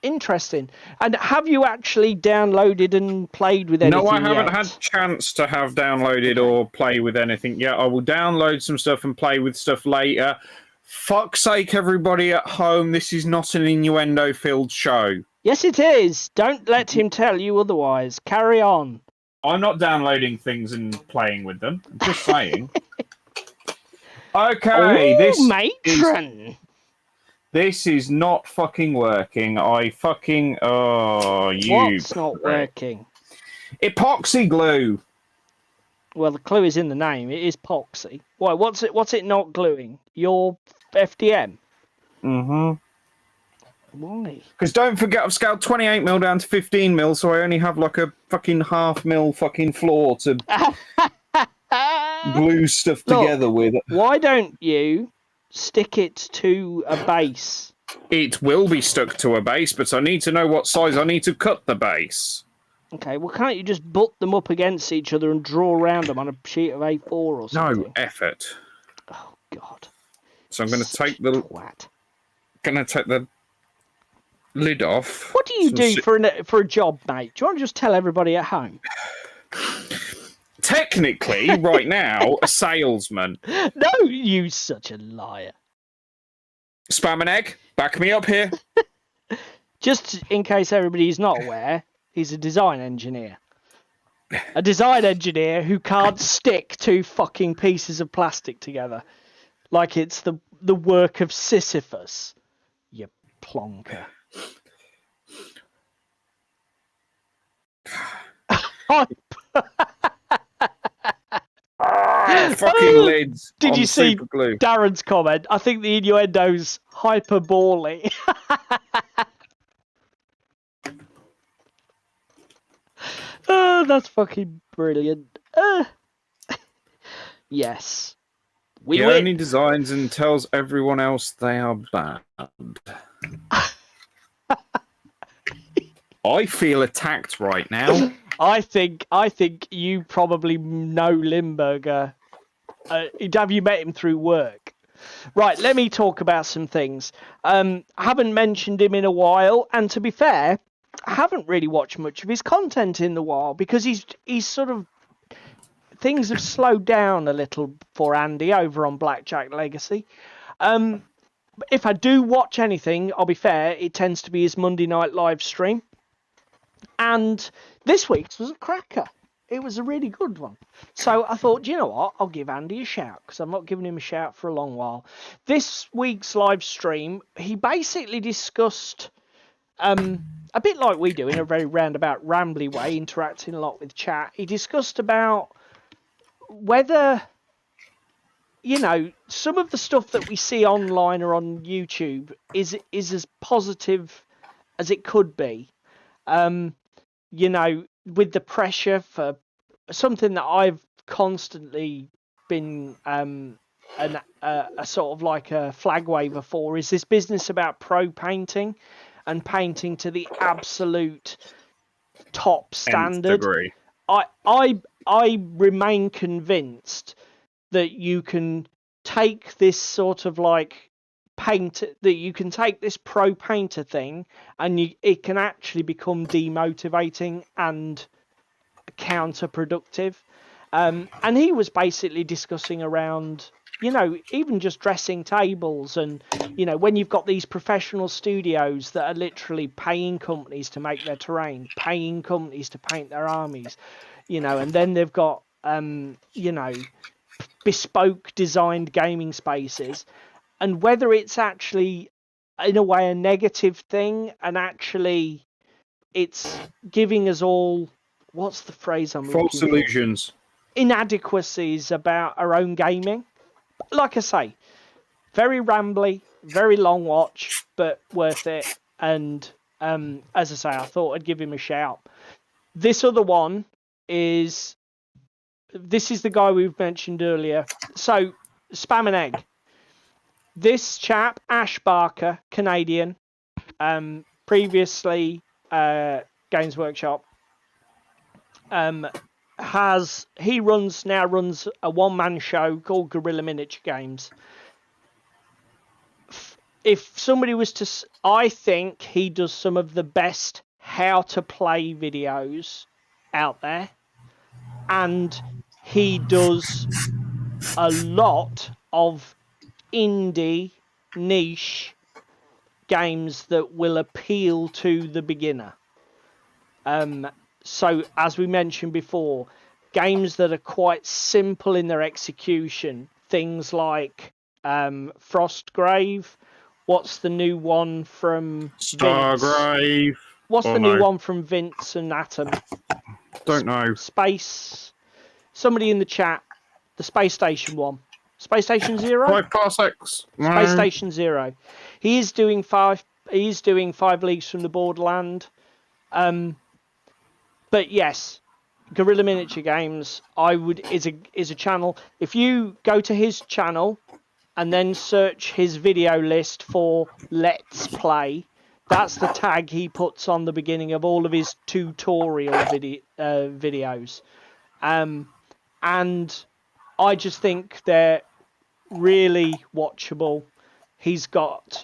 interesting. And have you actually downloaded and played with anything? No, I haven't yet? had chance to have downloaded or play with anything yet. I will download some stuff and play with stuff later. Fuck's sake, everybody at home, this is not an innuendo-filled show. Yes, it is. Don't let him tell you otherwise. Carry on. I'm not downloading things and playing with them. I'm just saying. Okay, this is not fucking working. What's not working? Epoxy glue. Well, the clue is in the name. It is epoxy. Why? What's it not gluing? Your FDM? Mm-hmm. Why? Because don't forget, I've scaled 28mm down to 15mm, so I only have like a fucking half-mil fucking floor to glue stuff together with. Why don't you stick it to a base? It will be stuck to a base, but I need to know what size I need to cut the base. Okay, well, can't you just butt them up against each other and draw around them on a sheet of A4 or something? No effort. Oh, God. So I'm going to take the lid off. What do you do for a job, mate? Do you want to just tell everybody at home? Technically, right now, a salesman. No, you such a liar. Spam an egg. Back me up here. Just in case everybody's not aware, he's a design engineer. A design engineer who can't stick two fucking pieces of plastic together. Like it's the work of Sisyphus. You plonker. Fucking lids. Did you see Darren's comment? I think the innuendo's hyperbole. Oh, that's fucking brilliant. Yes. He only designs and tells everyone else they are bad. I feel attacked right now. I think you probably know Limburger. Have you met him through work? Right, let me talk about some things. I haven't mentioned him in a while, and to be fair, I haven't really watched much of his content in a while because he's sort of things have slowed down a little for Andy over on Blackjack Legacy. If I do watch anything, I'll be fair, it tends to be his Monday night live stream. And this week's was a cracker. It was a really good one. So I thought, you know what? I'll give Andy a shout because I've not given him a shout for a long while. This week's live stream, he basically discussed, a bit like we do in a very roundabout, rambly way, interacting a lot with chat. He discussed about whether, you know, some of the stuff that we see online or on YouTube is as positive as it could be. You know, with the pressure for something that I've constantly been a sort of like a flag waver for is this business about pro painting and painting to the absolute top standard. Degree. I remain convinced that you can take this sort of like that you can take this pro painter thing and it can actually become demotivating and counterproductive. And he was basically discussing around, even just dressing tables and, when you've got these professional studios that are literally paying companies to make their terrain, paying companies to paint their armies, and then they've got, bespoke designed gaming spaces, and whether it's actually in a way a negative thing and actually it's giving us all, what's the phrase I'm looking for? False illusions. Inadequacies about our own gaming. Like I say, very rambly, very long watch, but worth it. And as I say, I thought I'd give him a shout. This other one is the guy we've mentioned earlier. So, Spam and Egg. This chap, Ash Barker, Canadian, previously Games Workshop, now runs a one-man show called Guerrilla Miniature Games. If somebody was to, I think he does some of the best how to play videos out there, and he does a lot of indie niche games that will appeal to the beginner. So, as we mentioned before, games that are quite simple in their execution, things like Frostgrave. What's the new one from Stargrave? Vince? What's the new one from Vince and Atom? Don't know. Space. Somebody in the chat. The Space Station one. Space Station Zero? 5 parsecs. Space Station Zero. He is doing 5 Leagues from the Borderland. But yes, Guerrilla Miniature Games is a channel. If you go to his channel and then search his video list for Let's Play, that's the tag he puts on the beginning of all of his tutorial videos. And I just think they're really watchable. He's got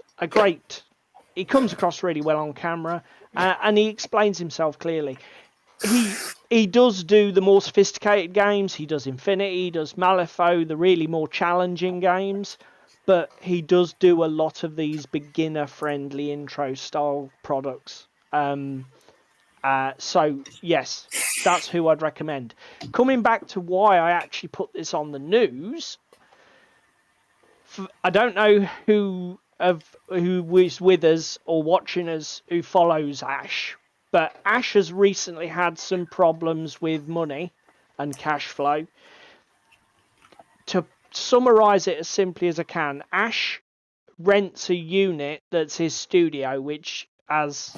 he comes across really well on camera, and he explains himself clearly. He does do the more sophisticated games. He does Infinity, he does Malifaux, the really more challenging games. But he does do a lot of these beginner-friendly intro-style products. So, yes, that's who I'd recommend. Coming back to why I actually put this on the news, I don't know who is with us or watching us who follows Ash, but Ash has recently had some problems with money and cash flow. To summarize it as simply as I can, Ash rents a unit that's his studio, which, as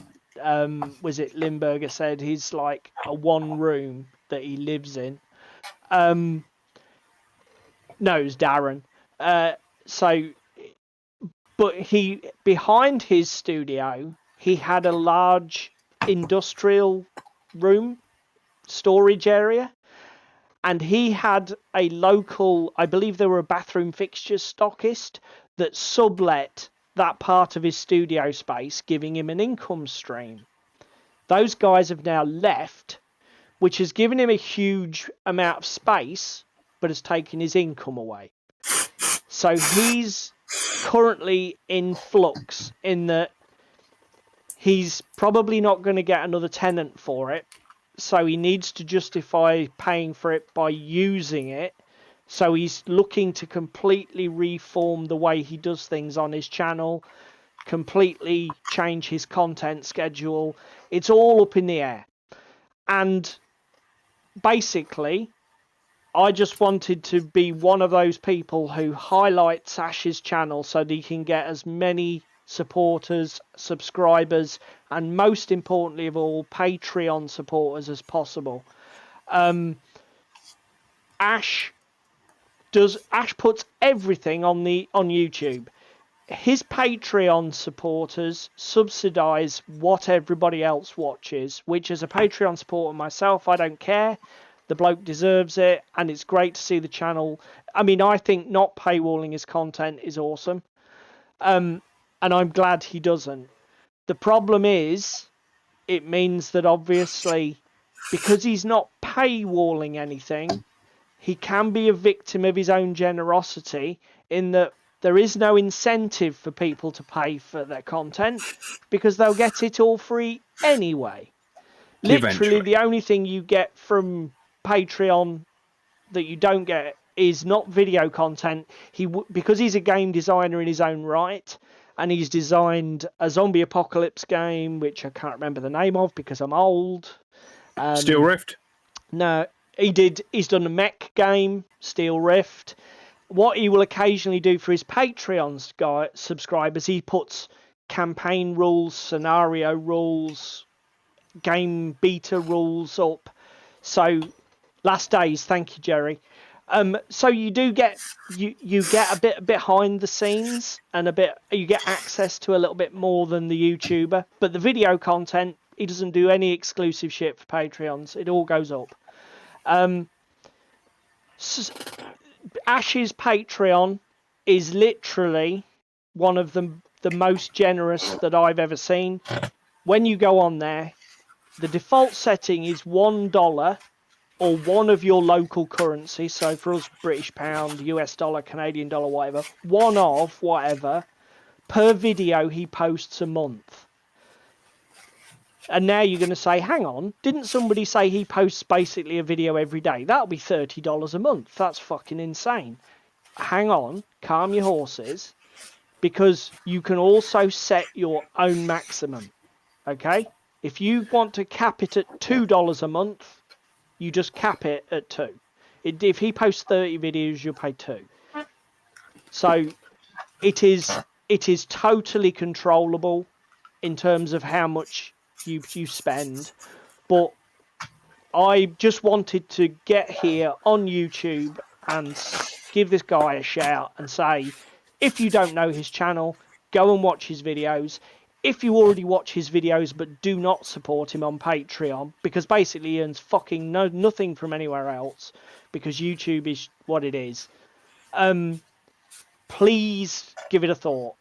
was it Limburger said, he's like a one room that he lives in. No, it's Darren. But behind his studio, he had a large industrial room storage area, and he had a local, I believe they were a bathroom fixtures stockist that sublet that part of his studio space, giving him an income stream. Those guys have now left, which has given him a huge amount of space, but has taken his income away. So he's currently in flux in that he's probably not going to get another tenant for it. So he needs to justify paying for it by using it. So he's looking to completely reform the way he does things on his channel, completely change his content schedule. It's all up in the air. And basically, I just wanted to be one of those people who highlights Ash's channel so that he can get as many supporters, subscribers, and most importantly of all, Patreon supporters as possible. Ash puts everything on YouTube. His Patreon supporters subsidise what everybody else watches, which as a Patreon supporter myself, I don't care. The bloke deserves it, and it's great to see the channel. I mean, I think not paywalling his content is awesome, and I'm glad he doesn't. The problem is, it means that obviously, because he's not paywalling anything, he can be a victim of his own generosity in that there is no incentive for people to pay for their content because they'll get it all free anyway. Literally, the only thing you get from Patreon that you don't get is not video content. Because he's a game designer in his own right, and he's designed a zombie apocalypse game, which I can't remember the name of because I'm old. Steel Rift? No, he's done a mech game, Steel Rift. What he will occasionally do for his Patreon subscribers, he puts campaign rules, scenario rules, game beta rules up. So, last days, thank you, Jerry. So you do get you get a bit behind the scenes and you get access to a little bit more than the YouTuber. But the video content, he doesn't do any exclusive shit for Patreons. It all goes up. Ash's Patreon is literally one of the most generous that I've ever seen. When you go on there, the default setting is $1 or one of your local currency. So for us, British pound, US dollar, Canadian dollar, whatever. One of whatever per video he posts a month. And now you're going to say, hang on, didn't somebody say he posts basically a video every day? That'll be $30 a month. That's fucking insane. Hang on, calm your horses, because you can also set your own maximum, okay? If you want to cap it at $2 a month, you just cap it at 2. If he posts 30 videos, you'll pay 2. So it is totally controllable in terms of how much you spend, but I just wanted to get here on YouTube and give this guy a shout and say, if you don't know his channel, go and watch his videos. If you already watch his videos but do not support him on Patreon, because basically he earns fucking nothing from anywhere else, because YouTube is what it is, please give it a thought.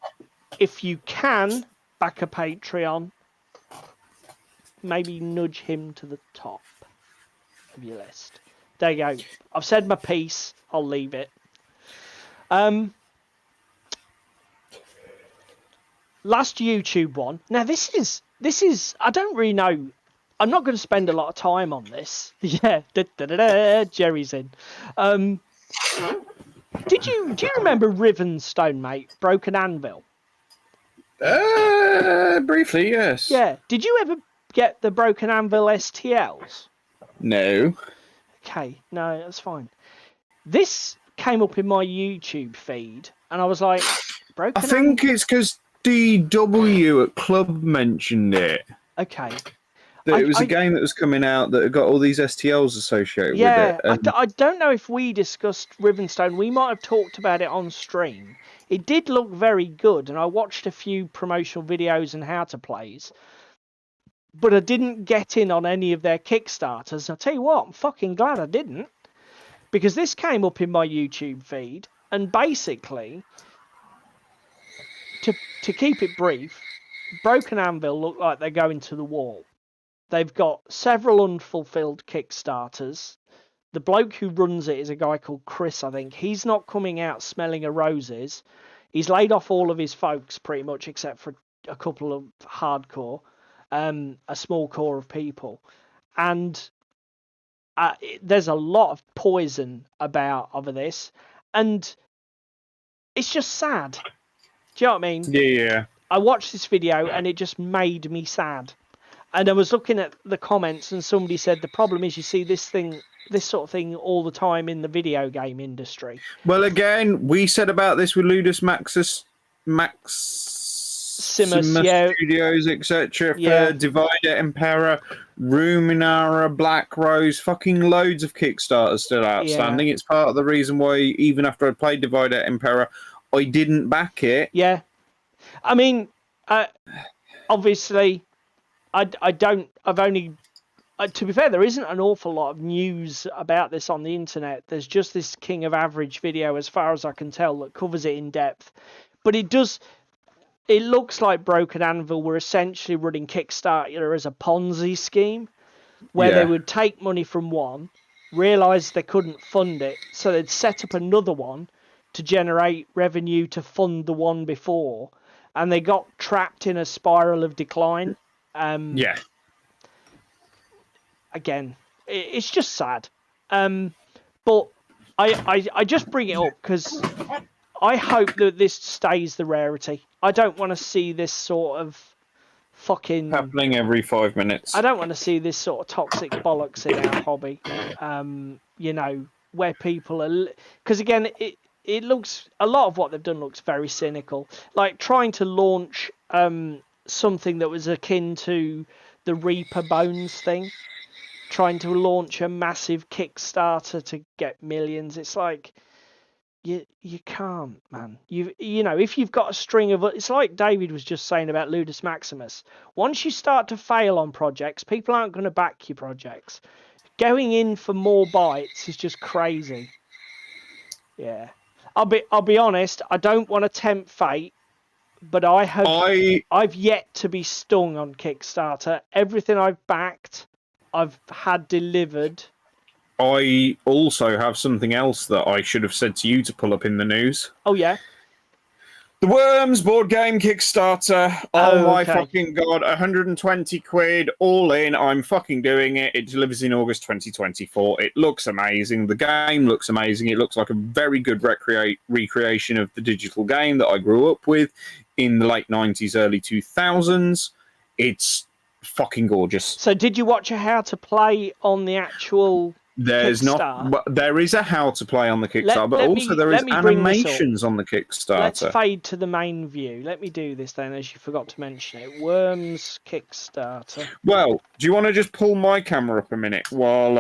If you can back a Patreon, maybe nudge him to the top of your list. There you go. I've said my piece. I'll leave it. Last YouTube one. Now this is I don't really know. I'm not going to spend a lot of time on this. Yeah, Jerry's in. Do you remember Rivenstone, mate? Broken Anvil. Briefly, yes. Yeah. Did you ever get the Broken Anvil STLs? No. Okay, no, that's fine. This came up in my YouTube feed, and I was like, Broken I think it's because DW at Club mentioned it. Okay. That it was a game that was coming out that had got all these STLs associated with it. Yeah, I don't know if we discussed Rivenstone. We might have talked about it on stream. It did look very good, and I watched a few promotional videos and how-to-plays. But I didn't get in on any of their Kickstarters. I'll tell you what, I'm fucking glad I didn't. Because this came up in my YouTube feed. And basically, to keep it brief, Broken Anvil look like they're going to the wall. They've got several unfulfilled Kickstarters. The bloke who runs it is a guy called Chris, I think. He's not coming out smelling of roses. He's laid off all of his folks, pretty much, except for a couple of hardcore. A small core of people, and there's a lot of poison about over this, and it's just sad. Do you know what I mean? Yeah. I watched this video and it just made me sad. And I was looking at the comments, and somebody said the problem is you see this sort of thing all the time in the video game industry. Well, again, we said about this with Ludus Simus, yeah. Studios, etc. Yeah. For Divider, Impera, Ruminara, Black Rose, fucking loads of Kickstarters still outstanding. It's part of the reason why, even after I played Divider, Impera, I didn't back it. Yeah. I mean, obviously, I've only... to be fair, there isn't an awful lot of news about this on the internet. There's just this King of Average video, as far as I can tell, that covers it in depth. But it looks like Broken Anvil were essentially running Kickstarter as a Ponzi scheme, where they would take money from one, realise they couldn't fund it, so they'd set up another one to generate revenue to fund the one before, and they got trapped in a spiral of decline. Again, it's just sad. But I just bring it up because I hope that this stays the rarity. I don't want to see this sort of fucking... happening every 5 minutes. I don't want to see this sort of toxic bollocks in our hobby. You know, where people are... Because again, it looks... A lot of what they've done looks very cynical. Like trying to launch something that was akin to the Reaper Bones thing. Trying to launch a massive Kickstarter to get millions. It's like... You can't, man. You know, if you've got a string of... It's like David was just saying about Ludus Maximus. Once you start to fail on projects, people aren't going to back your projects. Going in for more bites is just crazy. Yeah. I'll be honest, I don't want to tempt fate, but I've yet to be stung on Kickstarter. Everything I've backed, I've had delivered. I also have something else that I should have said to you to pull up in the news. Oh, yeah? The Worms board game Kickstarter. Oh my fucking God. 120 quid all in. I'm fucking doing it. It delivers in August 2024. It looks amazing. The game looks amazing. It looks like a very good recreation of the digital game that I grew up with in the late 90s, early 2000s. It's fucking gorgeous. So did you watch a how to play on the actual... There's Kickstarter? not. There is a how to play on the Kickstarter, but also there is animations on the Kickstarter. Let's fade to the main view. Let me do this then, as you forgot to mention it. Worms Kickstarter. Well, do you want to just pull my camera up a minute while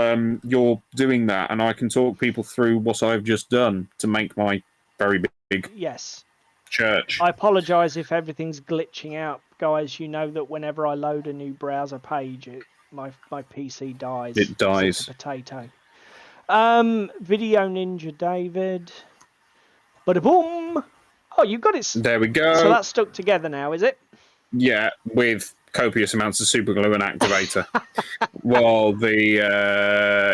you're doing that, and I can talk people through what I've just done to make my very big church. I apologise if everything's glitching out, guys. You know that whenever I load a new browser page, my PC dies. It dies. It's a potato. Video Ninja David. Bada boom. Oh, you got it. There we go. So that's stuck together now, is it? Yeah, with copious amounts of super glue and activator while the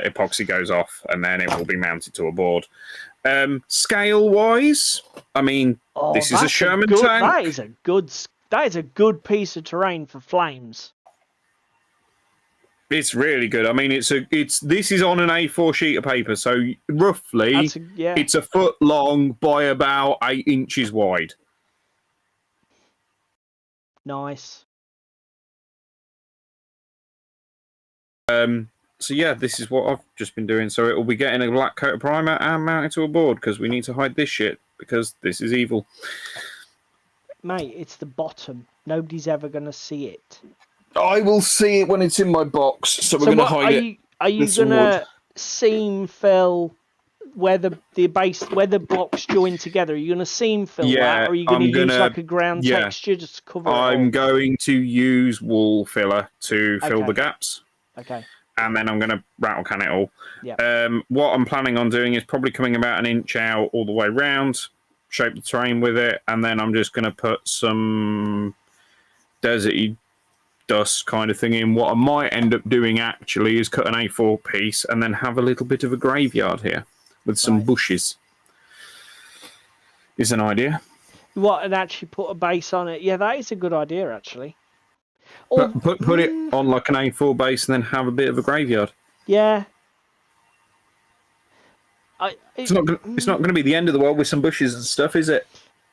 epoxy goes off, and then it will be mounted to a board. Scale wise, I mean, this is a Sherman tank. That is a good piece of terrain for flames. It's really good. I mean, this is on an A4 sheet of paper, so roughly it's a foot long by about 8 inches wide. Nice. So yeah, this is what I've just been doing. So it will be getting a black coat of primer and mounted to a board because we need to hide this shit because this is evil. Mate, it's the bottom. Nobody's ever going to see it. I will see it when it's in my box, so we're going to hide it. Are you going to seam fill where the blocks join together? Are you going to seam fill that, or are you going to use like a ground texture just to cover it? I'm going to use wool filler to fill the gaps. Okay. And then I'm going to rattle can it all. Yeah. What I'm planning on doing is probably coming about an inch out all the way round, shape the terrain with it, and then I'm just going to put some deserty dust kind of thing in. What I might end up doing actually is cut an A4 piece and then have a little bit of a graveyard here with some bushes. Is an idea. What, and actually put a base on it? Yeah, that is a good idea actually. Put it on like an A4 base and then have a bit of a graveyard. Yeah. It's not going to be the end of the world with some bushes and stuff, is it?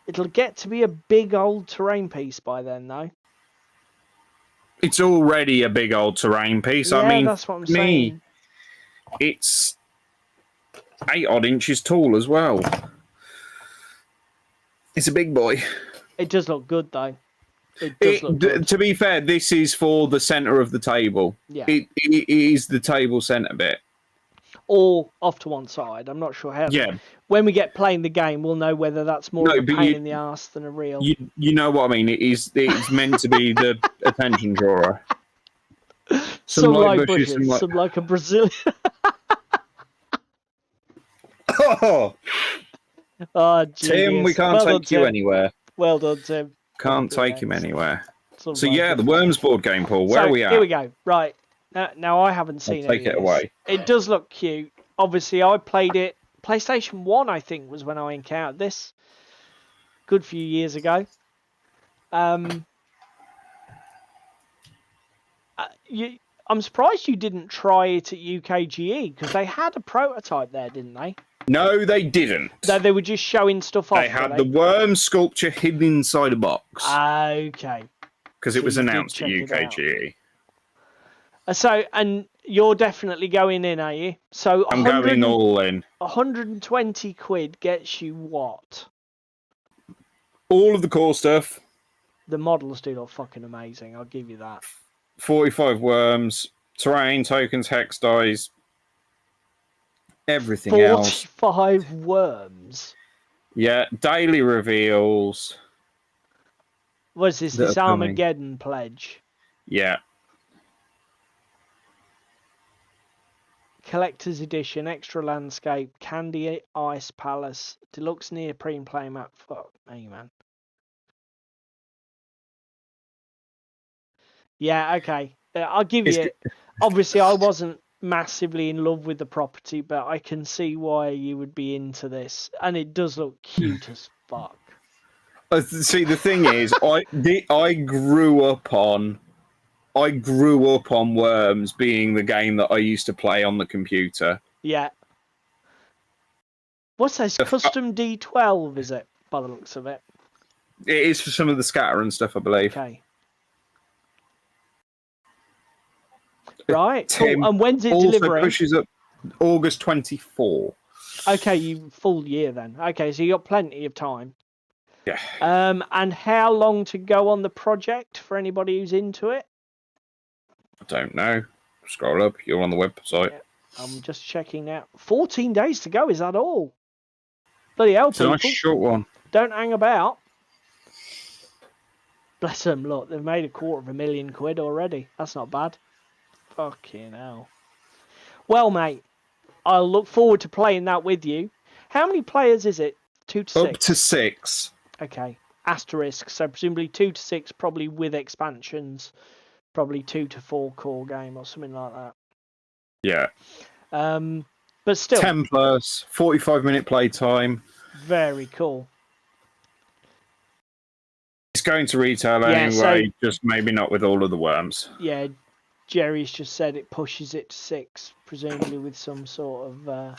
It'll get to be a big old terrain piece by then, though. It's already a big old terrain piece. Yeah, I mean, that's what I'm saying. It's 8 odd inches tall as well. It's a big boy. It does look good, though. It does look good. To be fair, this is for the centre of the table. Yeah. It is the table centre bit. Or off to one side. I'm not sure how. Yeah. When we get playing the game, we'll know whether that's more of a pain in the arse than a real. You know what I mean? It's meant to be the attention drawer. Some like bushes, some like a Brazilian. Oh, Tim, we can't take you anywhere. Well done, Tim. Can't take him anywhere. So yeah, the Worms board game, Paul. Where are we at? Here we go. Right. Now I haven't seen it. Take it away. It does look cute. Obviously, I played it. PlayStation 1, I think, was when I encountered this. Good few years ago. I'm surprised you didn't try it at UKGE, because they had a prototype there, didn't they? No, they didn't. They were just showing stuff off. They had the worm sculpture hidden inside a box. Okay. Because it was announced at UKGE. So, and you're definitely going in, are you? So I'm going all in. 120 quid gets you what? All of the core stuff. The models do look fucking amazing, I'll give you that. 45 worms, terrain, tokens, hex dice, everything else. 45 worms? Yeah, daily reveals. What is this? This Armageddon pledge? Yeah. Collector's Edition, Extra Landscape, Candy Ice Palace, Deluxe Neoprene Playmat. Fuck me, man. Yeah, okay. I'll give you it. Obviously, I wasn't massively in love with the property, but I can see why you would be into this. And it does look cute as fuck. See, the thing is, I grew up on Worms being the game that I used to play on the computer. Yeah. What's this? Custom D12, is it? By the looks of it. It is for some of the scatter and stuff, I believe. Okay. Right. Tim, cool. And when's it also delivering? Pushes up August 24. Okay, you full year then. Okay, so you got plenty of time. Yeah. And how long to go on the project for anybody who's into it? I don't know. Scroll up. You're on the website. Yeah, I'm just checking now. 14 days to go. Is that all? Bloody hell, it's a nice short one. Don't hang about. Bless them. Look, they've made £250,000 quid already. That's not bad. Fucking hell. Well, mate, I'll look forward to playing that with you. How many players is it? 2 to 6? Up to 6. Okay. Asterisk. So presumably 2 to 6, probably with expansions. Probably 2 to 4 core game or something like that. Yeah. But still. 10 plus, 45-minute play time. Very cool. It's going to retail anyway, just maybe not with all of the worms. Yeah, Jerry's just said it pushes it to 6, presumably with some sort of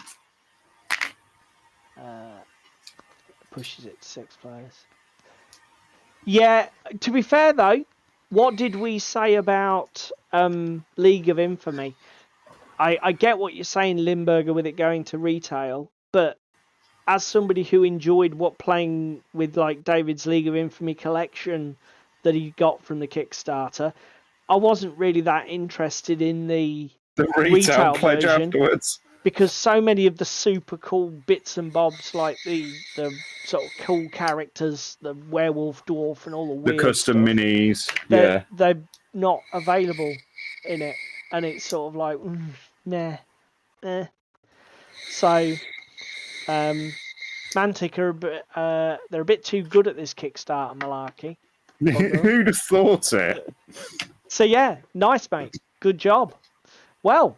pushes it to 6 players. Yeah, to be fair though, what did we say about League of Infamy? I get what you're saying, Limburger, with it going to retail, but as somebody who enjoyed playing with like David's League of Infamy collection that he got from the Kickstarter, I wasn't really that interested in the retail pledge version afterwards, because so many of the super cool bits and bobs, like the sort of cool characters, the werewolf, dwarf, and all the weird custom stuff, minis, they're not available in it, and it's sort of like nah. So Mantic are they're a bit too good at this Kickstarter malarkey. Who'd have thought it? So yeah, nice, mate. Good job. Well,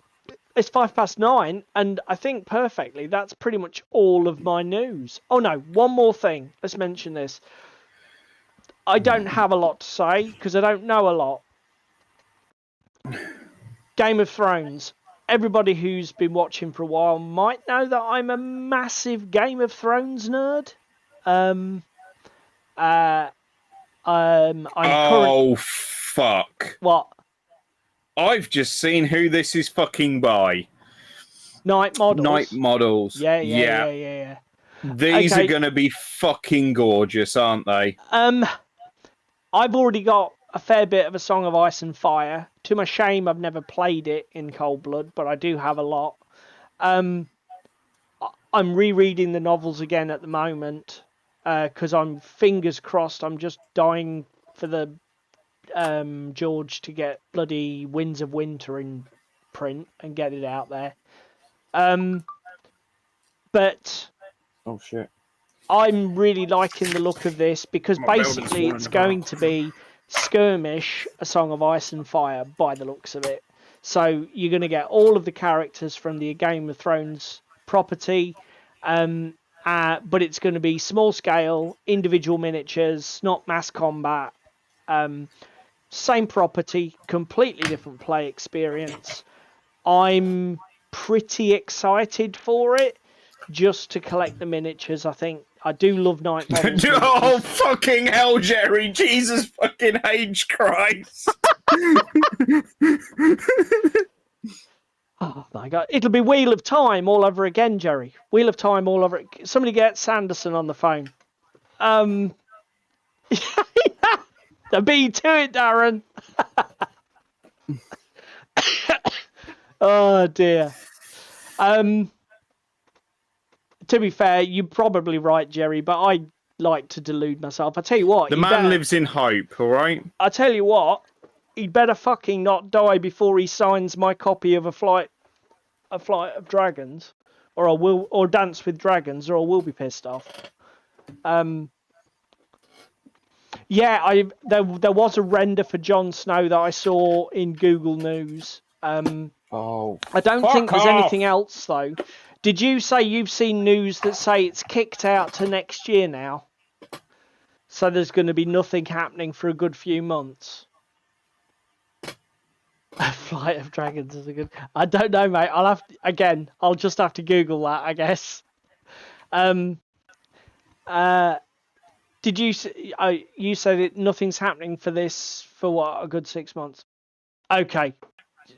it's 9:05, and I think perfectly that's pretty much all of my news. Oh no, one more thing. Let's mention this. I don't have a lot to say because I don't know a lot. Game of Thrones. Everybody who's been watching for a while might know that I'm a massive Game of Thrones nerd. Fuck. What? I've just seen who this is fucking by. Night Models. Night Models. Yeah. These are going to be fucking gorgeous, aren't they? I've already got a fair bit of A Song of Ice and Fire. To my shame, I've never played it in Cold Blood, but I do have a lot. I'm rereading the novels again at the moment because I'm fingers crossed. I'm just dying for the George to get bloody Winds of Winter in print and get it out there. But oh shit, I'm really liking the look of this because basically it's going to be Skirmish, A Song of Ice and Fire by the looks of it. So you're going to get all of the characters from the Game of Thrones property, but it's going to be small scale, individual miniatures, not mass combat. Same property, completely different play experience. I'm pretty excited for it just to collect the miniatures. I think I do love Night Models. Oh, fucking hell, Jerry. Jesus fucking H. Christ. Oh my God. It'll be Wheel of Time all over again, Jerry. Wheel of Time all over. Somebody get Sanderson on the phone. The beat to it, Darren. Oh dear. To be fair, you're probably right, Jerry, but I like to delude myself. I tell you what, the man lives in hope. All right. I tell you what, he'd better fucking not die before he signs my copy of a Flight of Dragons, or Dance with Dragons, or I will be pissed off. Yeah, there was a render for Jon Snow that I saw in Google News. I don't think there's anything else though. Did you say you've seen news that say it's kicked out to next year now? So there's going to be nothing happening for a good few months. Flight of Dragons is a good. I don't know, mate. I'll just have to Google that, I guess. Did you you said that nothing's happening for this for what, a good 6 months? Okay.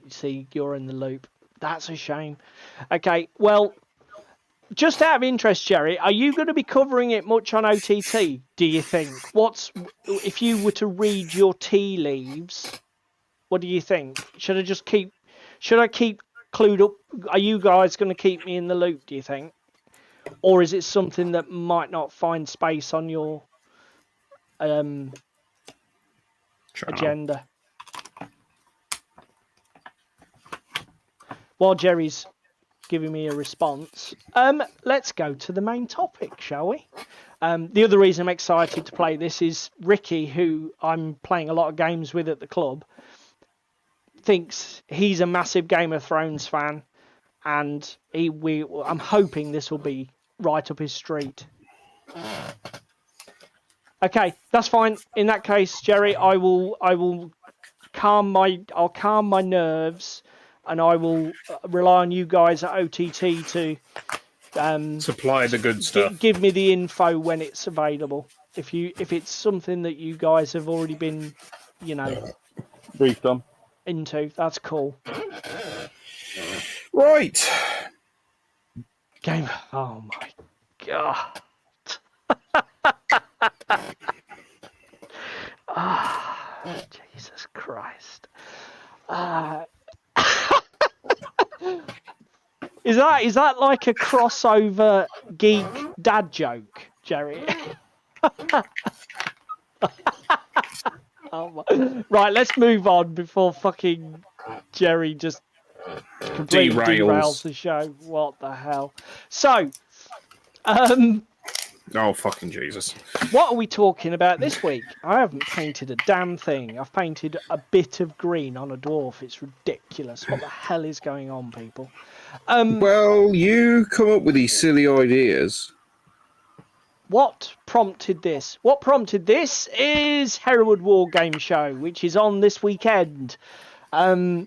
See, you're in the loop. That's a shame. Okay, well, just out of interest, Jerry, are you going to be covering it much on OTT, do you think? If you were to read your tea leaves, what do you think? Should I keep clued up? Are you guys going to keep me in the loop, do you think? Or is it something that might not find space on your agenda? While Jerry's giving me a response, let's go to the main topic, shall we? The other reason I'm excited to play this is Ricky, who I'm playing a lot of games with at the club, thinks he's a massive Game of Thrones fan, and I'm hoping this will be right up his street. Okay, that's fine. In that case, Jerry, I'll calm my nerves, and I will rely on you guys at OTT to supply the good stuff. Give me the info when it's available. If it's something that you guys have already been, briefed on into, that's cool. Right. Game. Oh my God. Jesus Christ. Is that like a crossover geek dad joke, Jerry? Right, let's move on before fucking Jerry just completely derails the show. What the hell? So, oh, fucking Jesus. What are we talking about this week? I haven't painted a damn thing. I've painted a bit of green on a dwarf. It's ridiculous. What the hell is going on, people? Well, you come up with these silly ideas. What prompted this? What prompted this is Hereward Wargames Show, which is on this weekend. So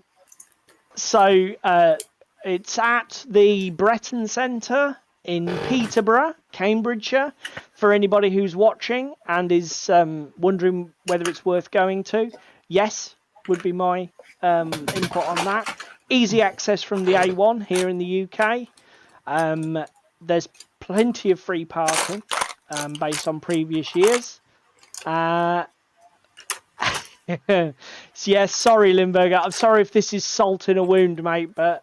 it's at the Breton Centre in Peterborough, Cambridgeshire, for anybody who's watching and is wondering whether it's worth going to. Yes, would be my input on that. Easy access from the A1 here in the UK. There's plenty of free parking based on previous years. Yes, sorry, Limburger. I'm sorry if this is salt in a wound, mate, but...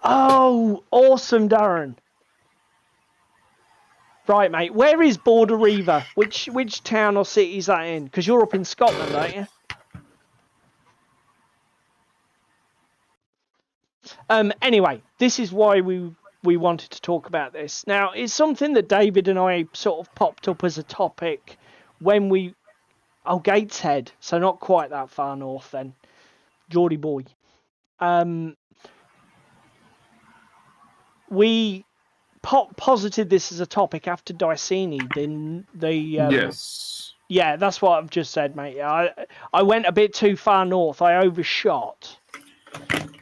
Oh, awesome, Darren. Right, mate. Where is Border Reaver? Which town or city is that in? Because you're up in Scotland, aren't you? Anyway, this is why we wanted to talk about this. Now, it's something that David and I sort of popped up as a topic when we... Oh, Gateshead. So not quite that far north then. Geordie boy. We posited this as a topic after Dicini. Yes. Yeah, that's what I've just said, mate. I went a bit too far north. I overshot.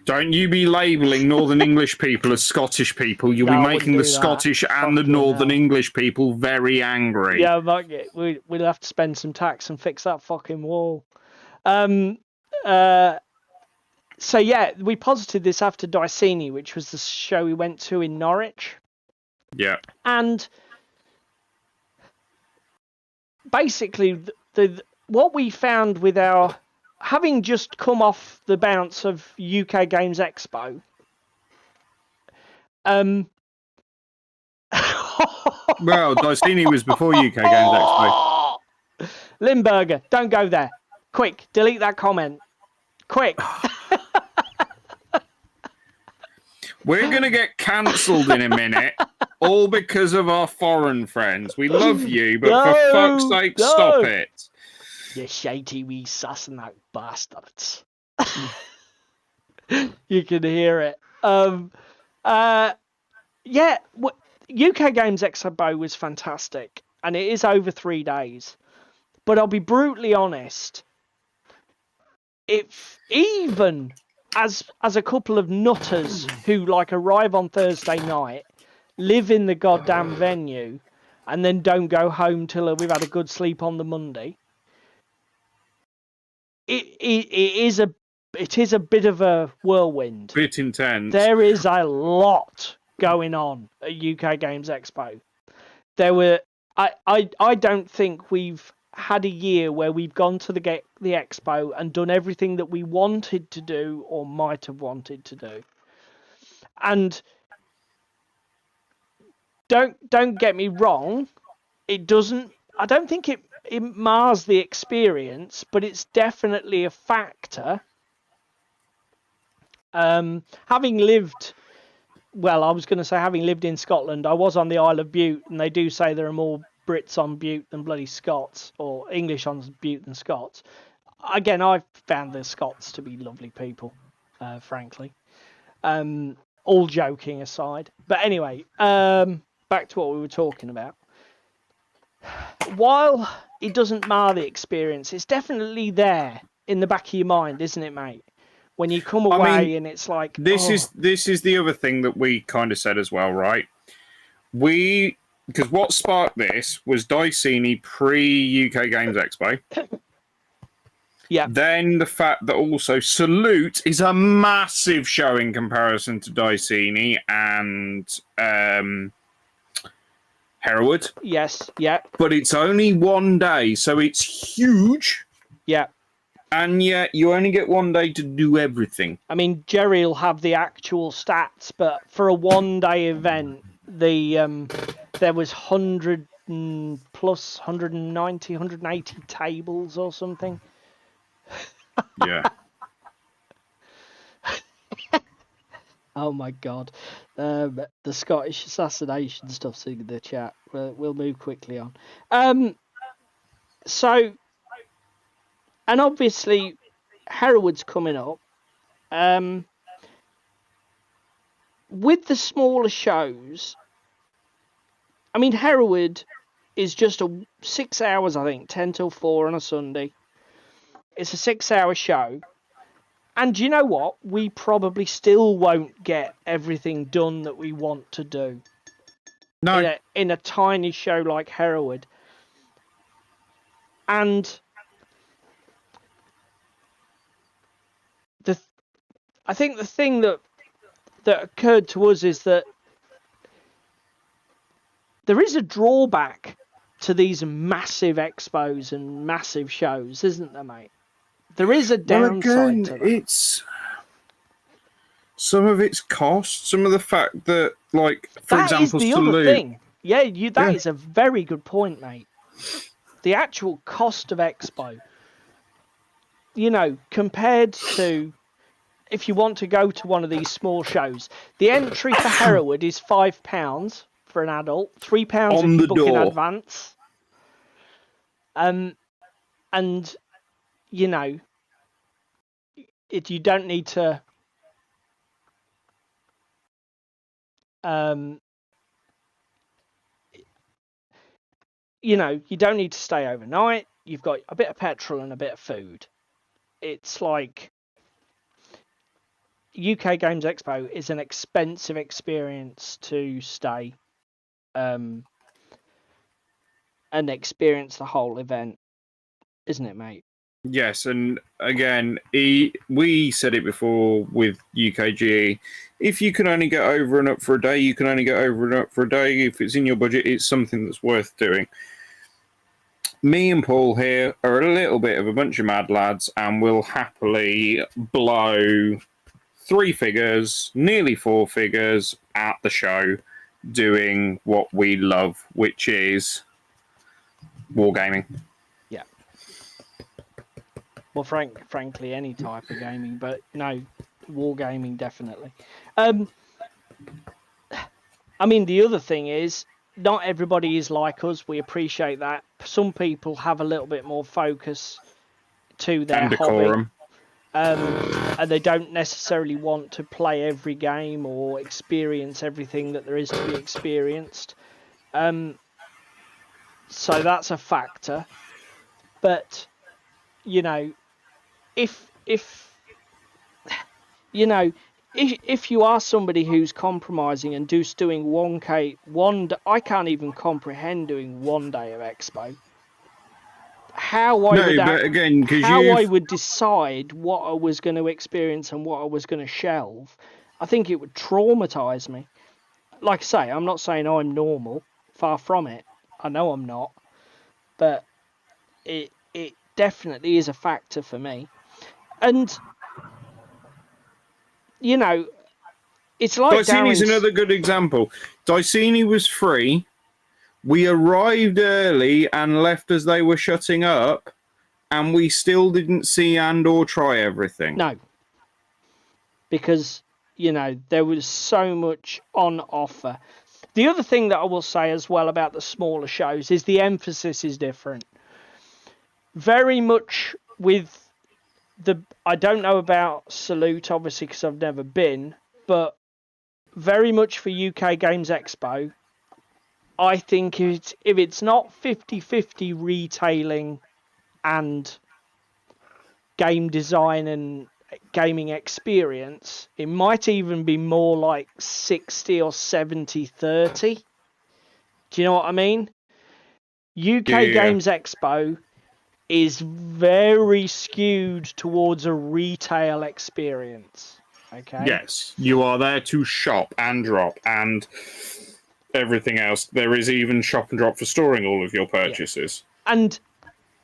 Don't you be labelling Northern English people as Scottish people. You'll be making the Scottish and the Northern English people very angry. Yeah, we'll have to spend some tax and fix that fucking wall. So yeah, we posited this after Dicini, which was the show we went to in Norwich. Yeah. And basically, what we found with our... Having just come off the bounce of UK Games Expo... Well, Dicini was before UK Games Expo. Limburger, don't go there. Quick, delete that comment. Quick. We're going to get cancelled in a minute, all because of our foreign friends. We love you, but for fuck's sake, stop it. You shitey wee Sassenach bastards. You can hear it. Yeah, UK Games Expo was fantastic, and it is over 3 days. But I'll be brutally honest, if even as a couple of nutters who like arrive on Thursday night, live in the goddamn venue, and then don't go home till we've had a good sleep on the Monday, it is a bit of a whirlwind. Bit intense. There is a lot going on at UK Games Expo. There were I don't think we've had a year where we've gone to the expo and done everything that we wanted to do or might have wanted to do. And don't get me wrong, I don't think it mars the experience, but it's definitely a factor. Having lived in Scotland, I was on the Isle of Bute, and they do say there are more Brits on Bute than bloody Scots, or English on Bute than Scots. Again, I've found the Scots to be lovely people, frankly. All joking aside. But anyway, back to what we were talking about. While it doesn't mar the experience, it's definitely there in the back of your mind, isn't it, mate? When you come away and it's like... This is the other thing that we kind of said as well, right? Because what sparked this was Dicini pre-UK Games Expo. Yeah. Then the fact that also Salute is a massive show in comparison to Dicini and Hereward. Yes, yeah. But it's only 1 day, so it's huge. Yeah. And yet you only get 1 day to do everything. I mean, Jerry will have the actual stats, but for a 1 day event, there was 100 plus 190, 180 tables or something. Yeah. Oh my God. The Scottish assassination stuff's in the chat. We'll move quickly on. So, and obviously, Hereward's coming up. With the smaller shows, I mean, Hereward is just 6 hours, I think, 10 till 4 on a Sunday. It's a 6-hour show. And do you know what? We probably still won't get everything done that we want to do. No. In a tiny show like Hereward. And I think the thing that occurred to us is that there is a drawback to these massive expos and massive shows, isn't there, mate? There is a downside to that. It's some of its cost, some of the fact that, like, for example, that is the other thing. Yeah, that is a very good point, mate. The actual cost of expo, you know, compared to if you want to go to one of these small shows, the entry for Hereward is £5 for an adult, £3 if you book in advance. And you know, you don't need to you know, you don't need to stay overnight. You've got a bit of petrol and a bit of food. It's like UK Games Expo is an expensive experience to stay and experience the whole event, isn't it, mate? Yes, and again, we said it before with UKGE. If you can only get over and up for a day, you can only get over and up for a day. If it's in your budget, it's something that's worth doing. Me and Paul here are a little bit of a bunch of mad lads, and we'll happily blow 3 figures, nearly 4 figures at the show, doing what we love, which is wargaming. Yeah. Well, frankly, any type of gaming, but no, wargaming definitely. I mean, the other thing is, not everybody is like us. We appreciate that. Some people have a little bit more focus to their hobby. And they don't necessarily want to play every game or experience everything that there is to be experienced. So that's a factor. But, you know, if you are somebody who's compromising and just doing 1K, I can't even comprehend doing 1 day of expo. I would decide what I was going to experience and what I was going to shelve, I think it would traumatize me. Like I say, I'm not saying I'm normal, far from it. I know I'm not, but it definitely is a factor for me. And you know, it's like Dicini's another good example. Dicini was free. We arrived early and left as they were shutting up, and we still didn't see and or try everything. No. Because, you know, there was so much on offer. The other thing that I will say as well about the smaller shows is the emphasis is different. Very much with I don't know about Salute, obviously, because I've never been, but very much for UK Games Expo, I think if it's not 50-50 retailing and game design and gaming experience, it might even be more like 60 or 70-30. Do you know what I mean? UK Games Expo is very skewed towards a retail experience. Okay. Yes, you are there to shop and drop and everything else. There is even shop and drop for storing all of your purchases. Yeah. And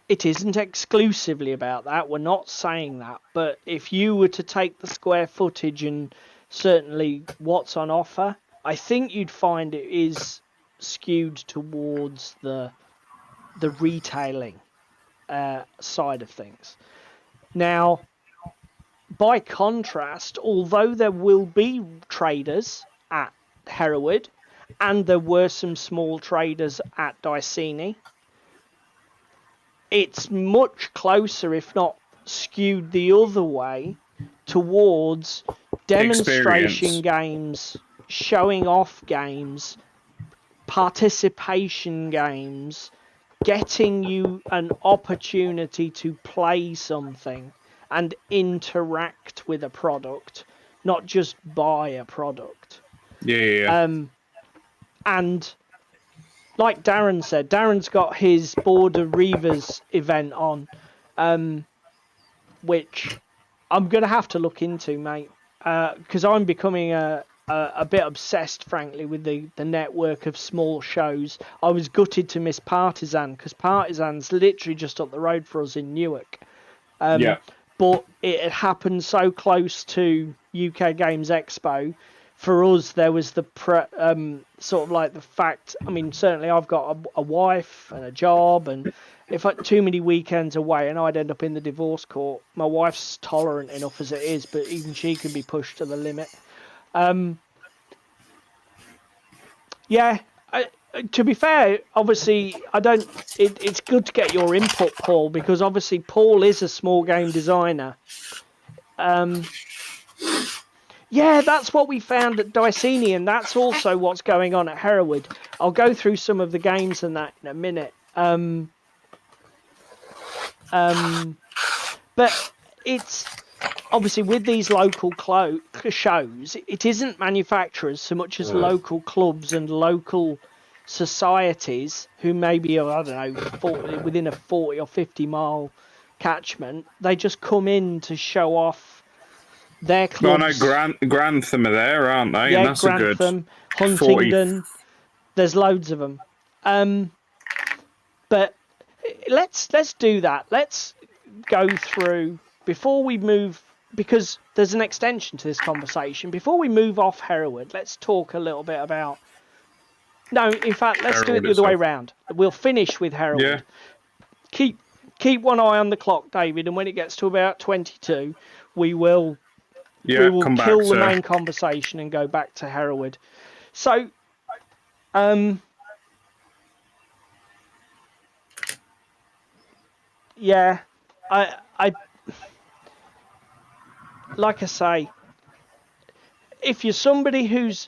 it isn't exclusively about that. We're not saying that. But if you were to take the square footage and certainly what's on offer, I think you'd find it is skewed towards the retailing side of things. Now, by contrast, although there will be traders at Hereward and there were some small traders at Dicini, it's much closer, if not skewed the other way, towards demonstration games, showing off games, participation games, getting you an opportunity to play something and interact with a product, not just buy a product. Yeah. And like Darren said, Darren's got his Border Reavers event on, which I'm going to have to look into, mate, because I'm becoming a a bit obsessed, frankly, with the network of small shows. I was gutted to miss Partisan, because Partisan's literally just up the road for us in Newark. But it had happened so close to UK Games Expo. For us, there was the sort of like the fact. I mean, certainly I've got a wife and a job, and if I too many weekends away, and I'd end up in the divorce court. My wife's tolerant enough as it is, but even she can be pushed to the limit. To be fair, obviously, I don't. It's good to get your input, Paul, because obviously Paul is a small game designer. Yeah, that's what we found at Diceni, and that's also what's going on at Hereward. I'll go through some of the games and that in a minute. But it's obviously with these local shows, it isn't manufacturers so much as local clubs and local societies who maybe are, I don't know, within a 40 or 50 mile catchment. They just come in to show off their clubs. I know Grantham are there, aren't they? Yeah, and that's Grantham, Huntingdon. There's loads of them. But let's do that. Let's go through before we move, because there's an extension to this conversation. Before we move off Hereward, let's talk a little bit about. No, in fact, let's do it the other way around. We'll finish with Hereward. Yeah. Keep one eye on the clock, David, and when it gets to about 22, we will kill the main conversation and go back to Hereward. So, yeah, I like I say, if you're somebody who's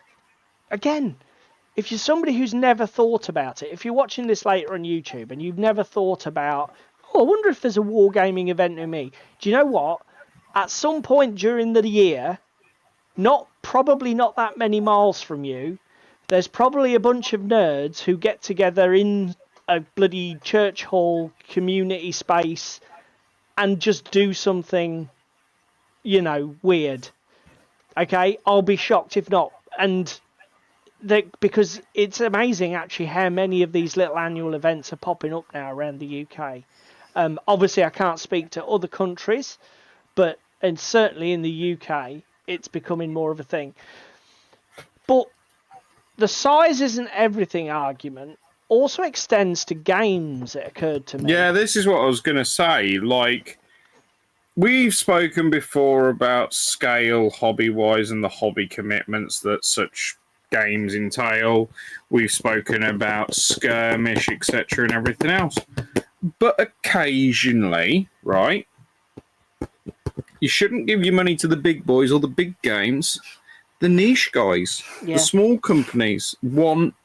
never thought about it, if you're watching this later on YouTube and you've never thought about, I wonder if there's a wargaming event near me. Do you know what? At some point during the year, probably not that many miles from you, there's probably a bunch of nerds who get together in a bloody church hall community space and just do something, weird. Okay? I'll be shocked if not. And because it's amazing actually how many of these little annual events are popping up now around the UK. Obviously, I can't speak to other countries, and certainly in the UK, it's becoming more of a thing. But the size isn't everything argument also extends to games, it occurred to me. Yeah, this is what I was going to say. Like, we've spoken before about scale hobby-wise and the hobby commitments that such games entail. We've spoken about skirmish, etc., and everything else. But occasionally, right, you shouldn't give your money to the big boys or the big games. The niche guys, the small companies want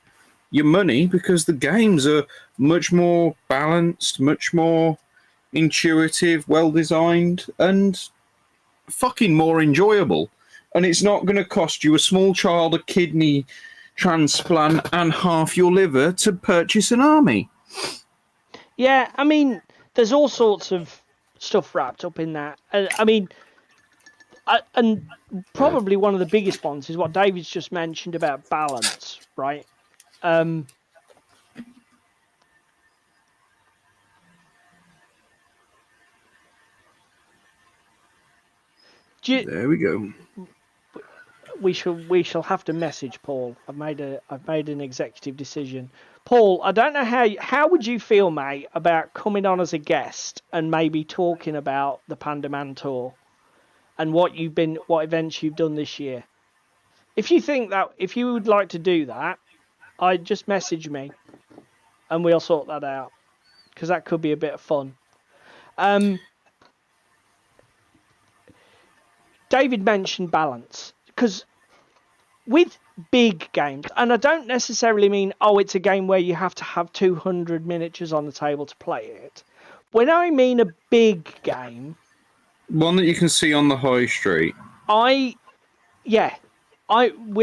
your money because the games are much more balanced, much more intuitive, well-designed, and fucking more enjoyable. And it's not going to cost you a small child a kidney transplant and half your liver to purchase an army. Yeah, I mean, there's all sorts of stuff wrapped up in that. And probably one of the biggest ones is what David's just mentioned about balance, right? There we go. We shall have to message Paul. I've made an executive decision. Paul, I don't know how would you feel, mate, about coming on as a guest and maybe talking about the Pandaman tour and what events you've done this year. If you would like to do that, just message me and we'll sort that out, because that could be a bit of fun. David mentioned balance, because with big games, and I don't necessarily mean, it's a game where you have to have 200 miniatures on the table to play it. When I mean a big game, one that you can see on the high street. We're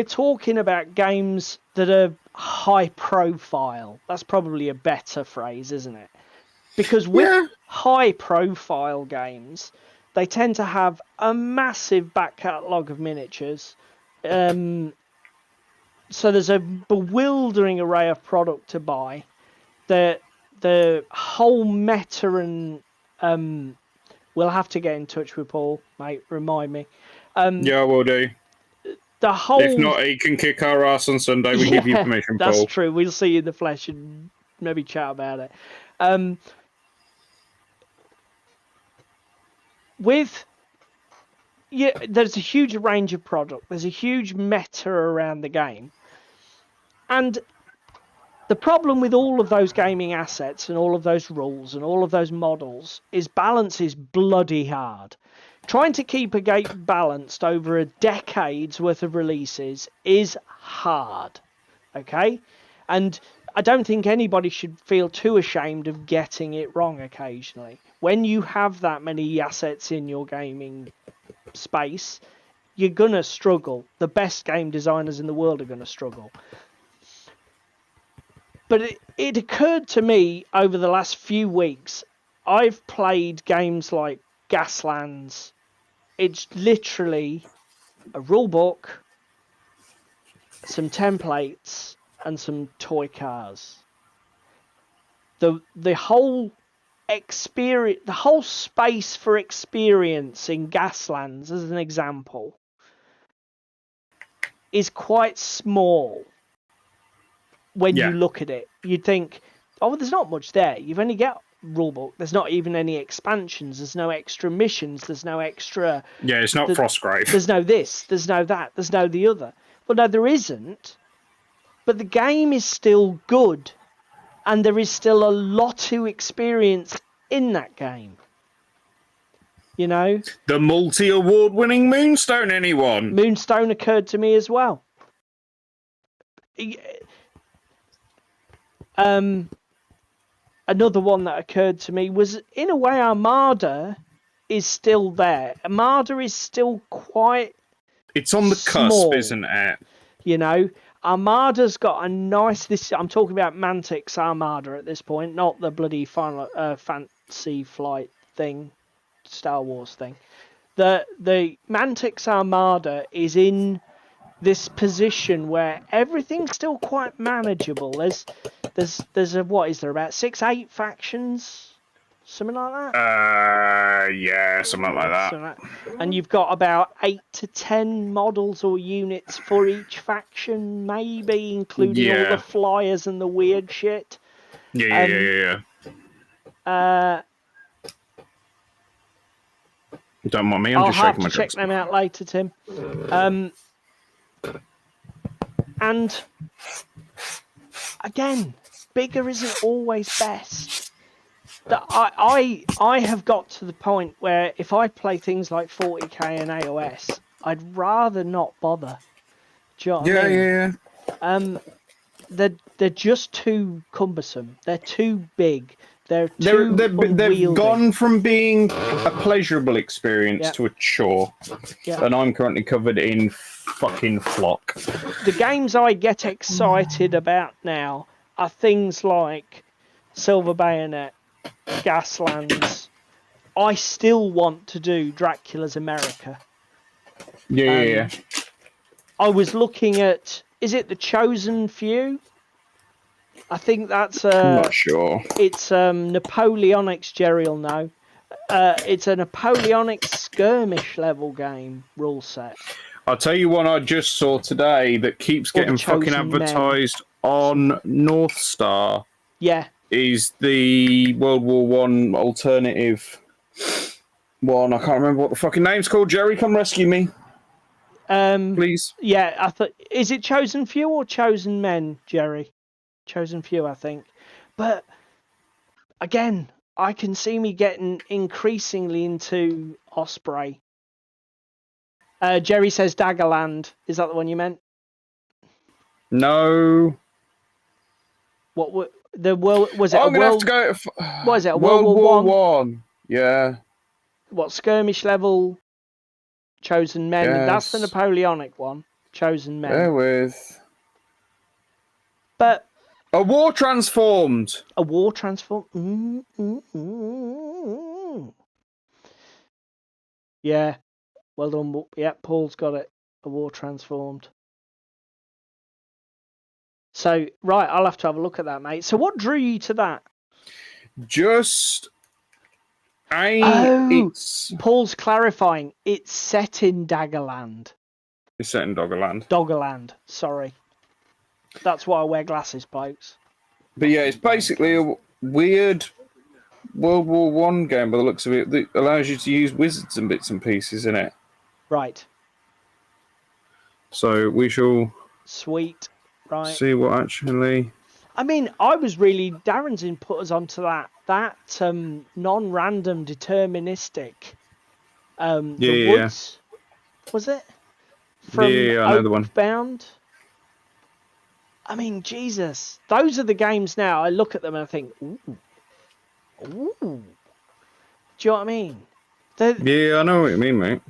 talking about games that are high profile. That's probably a better phrase, isn't it? Because with high profile games, they tend to have a massive back catalogue of miniatures, So there's a bewildering array of product to buy. The whole meta, and we'll have to get in touch with Paul, mate. Remind me. Yeah, I will do. The whole. If not, he can kick our ass on Sunday. We give you permission, Paul. That's true. We'll see you in the flesh and maybe chat about it. There's a huge range of product. There's a huge meta around the game. And the problem with all of those gaming assets and all of those rules and all of those models is balance is bloody hard. Trying to keep a game balanced over a decade's worth of releases is hard. Okay? And I don't think anybody should feel too ashamed of getting it wrong occasionally. When you have that many assets in your gaming space, you're going to struggle. The best game designers in the world are going to struggle. But it occurred to me over the last few weeks, I've played games like Gaslands. It's literally a rule book, some templates, and some toy cars. The whole experience, the whole space for experience in Gaslands, as an example, is quite small. When you look at it, you'd think, oh, there's not much there. You've only got rulebook. There's not even any expansions. There's no extra missions. There's no extra. Yeah, it's not Frostgrave. There's no this. There's no that. There's no the other. Well, no, there isn't. But the game is still good, and there is still a lot to experience in that game. You know, the multi-award-winning Moonstone. Anyone? Moonstone occurred to me as well. Another one that occurred to me was, in a way, Armada is still there. Armada is still quite. It's on the small, cusp, isn't it? You know, Armada's got a nice. I'm talking about Mantic's Armada at this point, not the bloody Final Fantasy Flight thing, Star Wars thing. The Mantic's Armada is in this position where everything's still quite manageable. There's what is there, about 6-8 factions, something like that? Yeah, something like that. And you've got about 8 to 10 models or units for each faction, maybe, including all the flyers and the weird shit. Yeah. Don't mind me, I'm just shaking my I'll have to check them out later, Tim. And again, bigger isn't always best. I have got to the point where if I play things like 40k and AOS, I'd rather not bother. Do you know what I mean? Yeah. They're just too cumbersome. They're too big. They've gone from being a pleasurable experience to a chore. Yeah. And I'm currently covered in fucking flock. The games I get excited about now are things like Silver Bayonet, Gaslands. I still want to do Dracula's America. Yeah. I was looking at, is it The Chosen Few? I think that's I'm not sure. It's Napoleonic's, Jerry will know. It's a Napoleonic skirmish level game rule set. I'll tell you one I just saw today that keeps getting fucking advertised on North Star. Yeah. Is the World War One alternative one. I can't remember what the fucking name's called. Jerry, come rescue me. Please. Yeah, I thought, is it Chosen Few or Chosen Men, Jerry? Chosen Few, I think. But again, I can see me getting increasingly into Osprey. Jerry says Daggerland. Is that the one you meant? No. What was it? I'm gonna have to go. What is it? A World War One. Yeah. What, skirmish level? Chosen Men. Yes. That's the Napoleonic one. Chosen Men. Bear with. But a war transformed. A war transformed. Yeah. Well done. Yeah, Paul's got it. A War Transformed. So, right, I'll have to have a look at that, mate. So what drew you to that? Just Paul's clarifying. It's set in Daggerland. It's set in Doggerland. Doggerland, sorry. That's why I wear glasses, folks. But yeah, it's basically a weird World War One game by the looks of it that allows you to use wizards and bits and pieces in it. Right. So we shall Sweet. Right. see what actually... I mean, Darren's input us onto that non-random deterministic The Woods, was it? From I know the one. Oathbound. I mean, Jesus. Those are the games now, I look at them and I think, ooh. Ooh. Do you know what I mean? Yeah, I know what you mean, mate.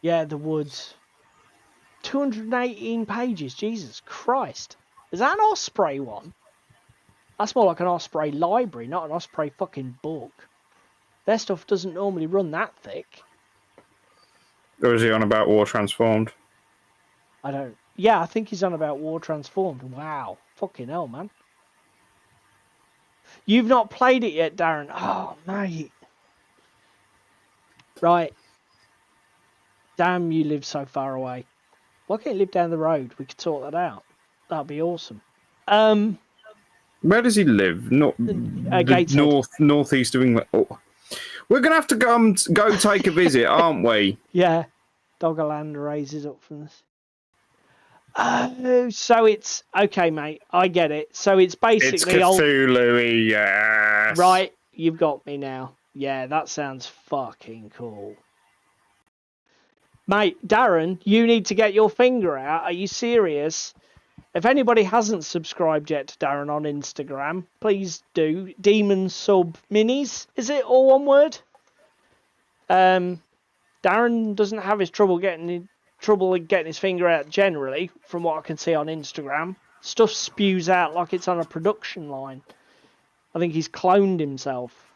Yeah, The Woods. 218 pages, Jesus Christ. Is that an Osprey one? That's more like an Osprey library, not an Osprey fucking book. Their stuff doesn't normally run that thick. Or is he on about War Transformed? I don't... Yeah, I think he's on about War Transformed. Wow. Fucking hell, man. You've not played it yet, Darren. Oh, mate. Right. Damn, you live so far away. Why can't you live down the road? We could sort that out. That'd be awesome. Where does he live? Northeast of England. Oh. We're gonna have to go take a visit, aren't we? Yeah, Doggerland raises up from this. Oh, so it's okay, mate. I get it. So it's basically it's Cthulhu-y, yes. Right, you've got me now. Yeah, that sounds fucking cool. Mate, Darren, you need to get your finger out. Are you serious? If anybody hasn't subscribed yet to Darren on Instagram, please do. Demon Sub Minis. Is it all one word? Darren doesn't have his trouble getting his finger out generally, from what I can see on Instagram. Stuff spews out like it's on a production line. I think he's cloned himself.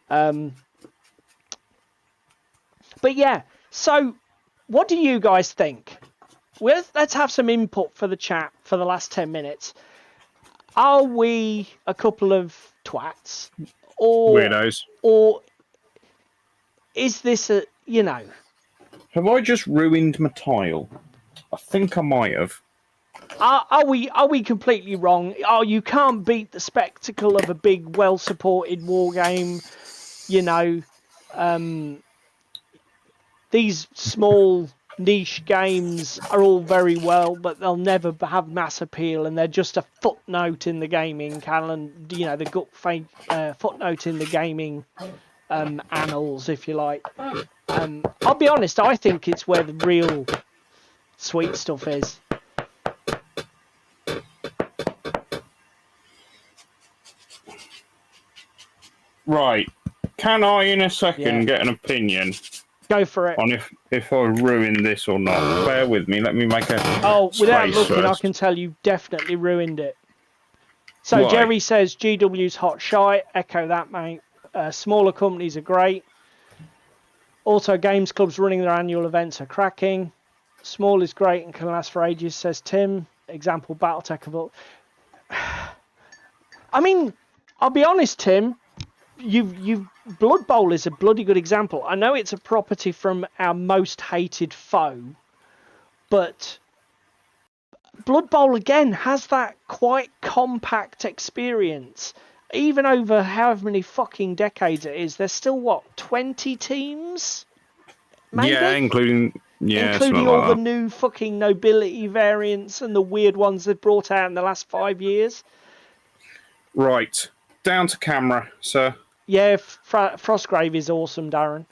But yeah, so what do you guys think? Let's have some input for the chat for the last 10 minutes. Are we a couple of twats? Or weirdos? Or is this a, you know... Have I just ruined my tile? I think I might have. Are we completely wrong? Oh, you can't beat the spectacle of a big, well-supported war game. You know, these small niche games are all very well, but they'll never have mass appeal, and they're just a footnote in the gaming calendar. You know, the footnote in the gaming annals, if you like. I'll be honest, I think it's where the real sweet stuff is. Right. Can I, in a second, get an opinion? Go for it. On if I ruin this or not. Bear with me. Let me make a without looking, first. I can tell you definitely ruined it. So Why? Jerry says GW's hot shite. Echo that, mate. Smaller companies are great. Also, games clubs running their annual events are cracking. Small is great and can last for ages, says Tim. Example, Battletech. I mean, I'll be honest, Tim. Blood Bowl is a bloody good example. I know it's a property from our most hated foe, but Blood Bowl again has that quite compact experience. Even over however many fucking decades it is, there's still 20 teams? Maybe? Yeah, including all like the new fucking nobility variants and the weird ones they've brought out in the last 5 years. Right. Down to camera, sir. Yeah, Frostgrave is awesome, Darren.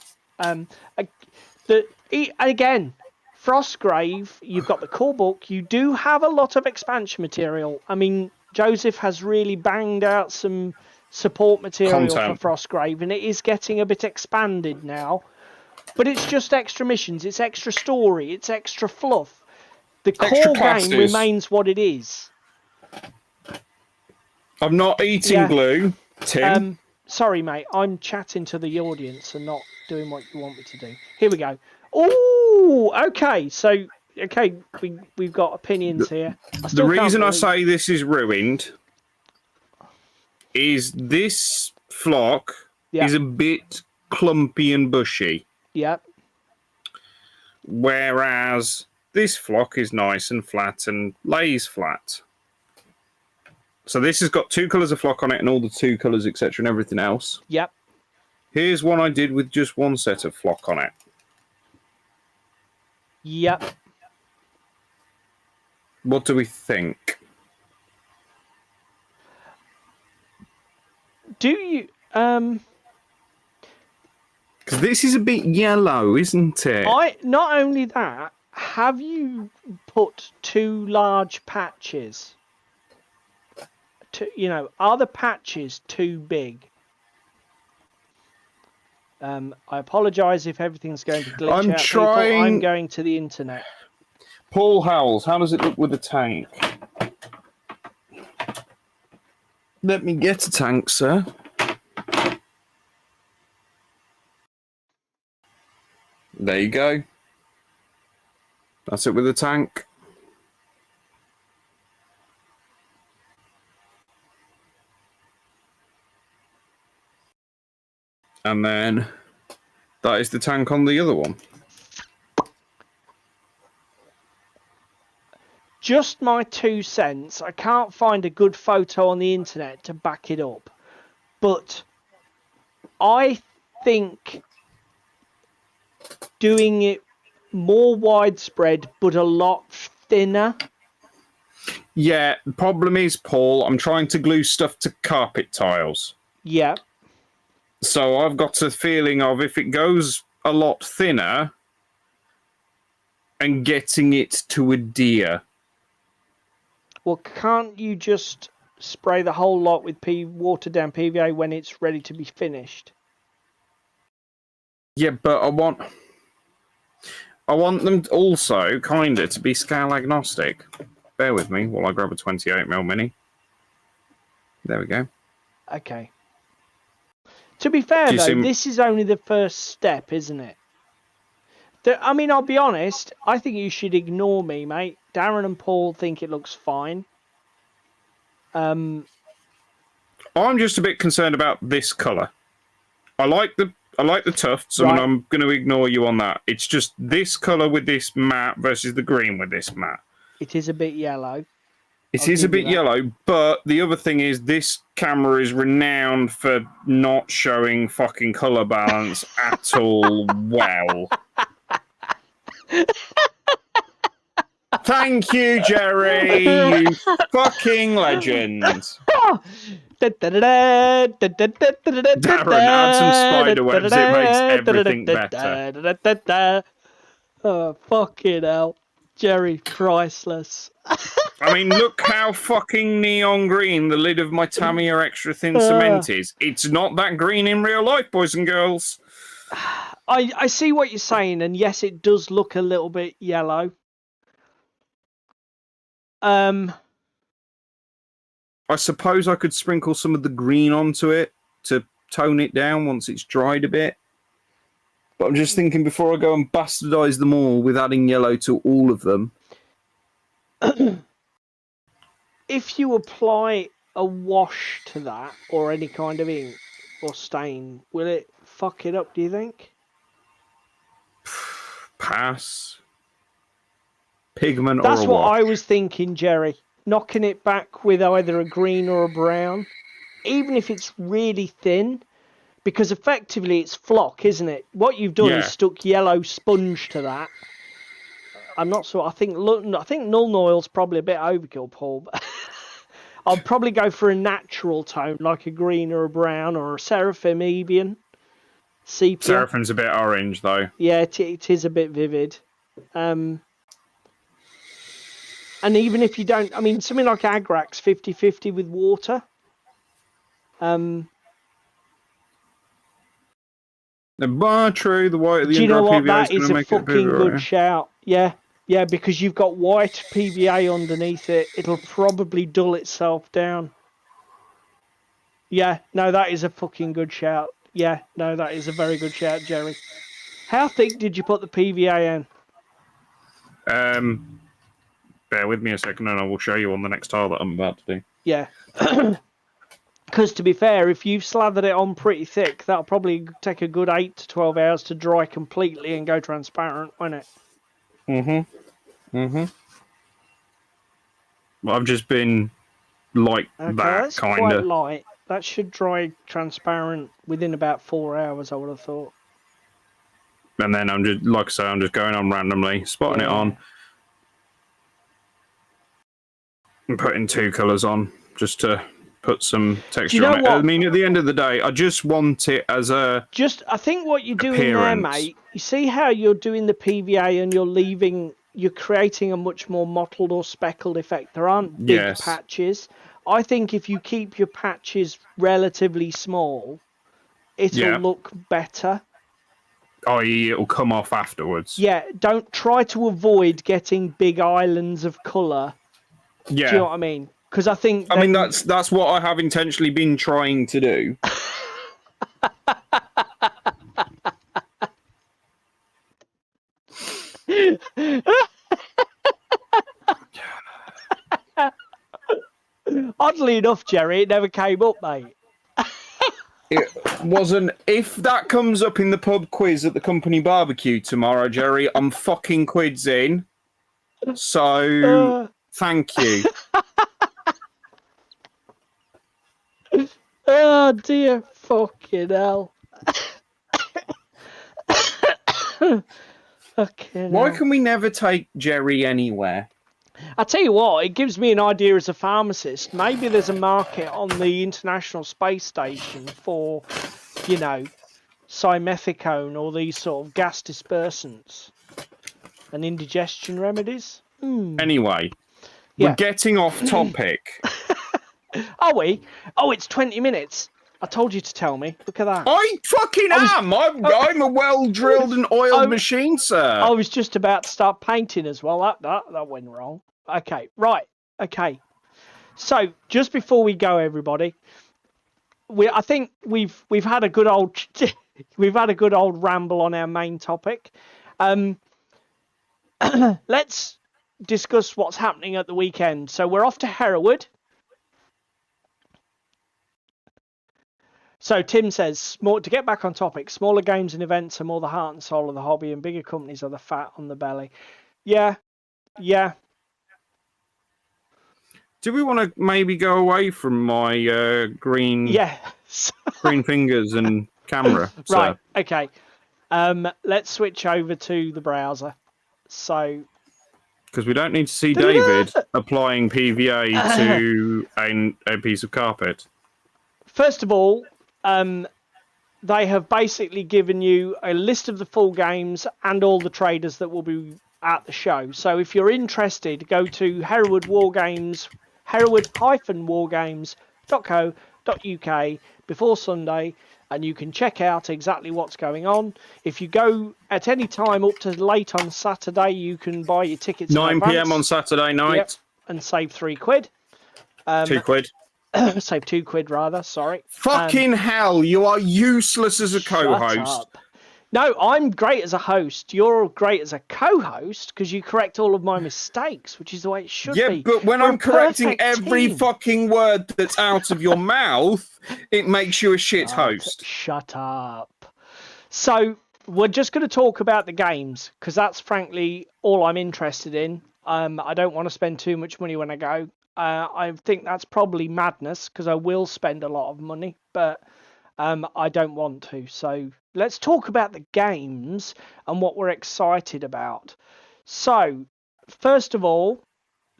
Again, Frostgrave, you've got the core book. You do have a lot of expansion material. I mean, Joseph has really banged out some support material for Frostgrave, and it is getting a bit expanded now. But it's just extra missions, it's extra story, it's extra fluff. The core game remains what it is. I'm not eating glue, Tim. Sorry, mate. I'm chatting to the audience and not doing what you want me to do. Here we go. Oh, Ooh, okay. So, okay, we've got opinions here. The reason I say this is ruined is this flock is a bit clumpy and bushy. Yep. Whereas this flock is nice and flat and lays flat. So this has got 2 colours of flock on it and all the 2 colours, etc. and everything else. Yep. Here's one I did with just 1 set of flock on it. Yep. What do we think? Do you because this is a bit yellow, isn't it? Not only that, have you put 2 large patches? Are the patches too big? I apologise if everything's going to glitch out. People. I'm going to the internet. Paul Howells, how does it look with the tank? Let me get a tank, sir. There you go. That's it with the tank. And then that is the tank on the other one. Just my 2 cents. I can't find a good photo on the internet to back it up. But I think doing it more widespread but a lot thinner. Yeah, the problem is, Paul, I'm trying to glue stuff to carpet tiles. Yeah. So I've got a feeling of if it goes a lot thinner and getting it to adhere. Well, can't you just spray the whole lot with watered down PVA when it's ready to be finished? Yeah, but I want them also kind of to be scale agnostic. Bear with me while I grab a 28mm mini. There we go. Okay. To be fair, though, this is only the first step, isn't it? I mean, I'll be honest. I think you should ignore me, mate. Darren and Paul think it looks fine. I'm just a bit concerned about this colour. I like the tufts, and I'm going to ignore you on that. It's just this colour with this matte versus the green with this matte. It is a bit yellow. It is a bit yellow, but the other thing is this camera is renowned for not showing fucking colour balance at all well. Thank you, Jerry, you fucking legend. Darren, add some spider webs, it makes everything better. Oh, fucking hell. Jerry, priceless. I mean, look how fucking neon green the lid of my Tamiya extra thin cement is. It's not that green in real life, boys and girls. I see what you're saying, and yes, it does look a little bit yellow. I suppose I could sprinkle some of the green onto it to tone it down once it's dried a bit. But I'm just thinking before I go and bastardize them all with adding yellow to all of them. If you apply a wash to that, or any kind of ink or stain, will it fuck it up, do you think? Pass. Pigment That's or a what wash. I was thinking, Jerry. Knocking it back with either a green or a brown. Even if it's really thin. Because effectively it's flock, isn't it? What you've done is stuck yellow sponge to that. I'm not sure. I think Null Oil's probably a bit overkill, Paul. But I'll probably go for a natural tone, like a green or a brown or a EyeAmPhibian. Sepia. Seraphim's a bit orange, though. Yeah, it is a bit vivid. And even if you don't... I mean, something like Agrax 50-50 with water. True, the white of the do you know what? PVA That is a fucking good shout. Yeah, because you've got white PVA underneath it. It'll probably dull itself down. Yeah, no, that is a fucking good shout. Yeah, no, that is a very good shout, Jerry. How thick did you put the PVA in? Bear with me a second and I will show you on the next tile that I'm about to do. Yeah. Because to be fair, if you've slathered it on pretty thick, that'll probably take a good 8 to 12 hours to dry completely and go transparent, won't it? Well, I've just been like Okay, that, that's kind quite of. light. That should dry transparent within about 4 hours, I would have thought. And then I'm just, like I say, I'm just going on randomly, spotting it on, and putting 2 colours on just to put some texture on it. I mean, at the end of the day, I just want it as a I think what you're doing there, mate, you see how you're doing the PVA and you're creating a much more mottled or speckled effect. There aren't big patches. I think if you keep your patches relatively small, it'll look better. I.e., it'll come off afterwards. Yeah, don't try to avoid getting big islands of colour. Yeah. Do you know what I mean? Because I think... I mean, that's what I have intentionally been trying to do. Oddly enough, Jerry, it never came up, mate. It wasn't. If that comes up in the pub quiz at the company barbecue tomorrow, Jerry, I'm fucking quids in. So, thank you. Oh dear, fucking hell. Why can we never take Jerry anywhere? I tell you what, it gives me an idea as a pharmacist. Maybe there's a market on the International Space Station for, you know, simethicone or these sort of gas dispersants and indigestion remedies. Anyway, we're getting off topic. Are we? Oh, it's 20 minutes. I told you to tell me. Look at that. I fucking am. I'm a well-drilled and oiled machine, sir. I was just about to start painting as well. That went wrong. Okay, right. Okay. So just before we go, everybody, I think we've had a good old ramble on our main topic. Let's discuss what's happening at the weekend. So we're off to Hereward. So Tim says, to get back on topic, smaller games and events are more the heart and soul of the hobby, and bigger companies are the fat on the belly. Yeah. Do we want to maybe go away from my green fingers and camera? Right, okay. Let's switch over to the browser. So, because we don't need to see David applying PVA to a piece of carpet. First of all, they have basically given you a list of the full games and all the traders that will be at the show. So if you're interested, go to hereward-wargames.co.uk before Sunday, and you can check out exactly what's going on. If you go at any time up to late on Saturday, you can buy your tickets 9 p.m. on Saturday night. And save £3. 2 quid. Save £2 rather, sorry. Fucking hell, you are useless as a co-host. No, I'm great as a host. You're great as a co-host because you correct all of my mistakes, which is the way it should be. Yeah, but when I'm correcting every fucking word that's out of your mouth, it makes you a shit host. Shut up. So we're just going to talk about the games because that's frankly all I'm interested in. I don't want to spend too much money when I go. I think that's probably madness because I will spend a lot of money, but I don't want to. So let's talk about the games and what we're excited about. So first of all,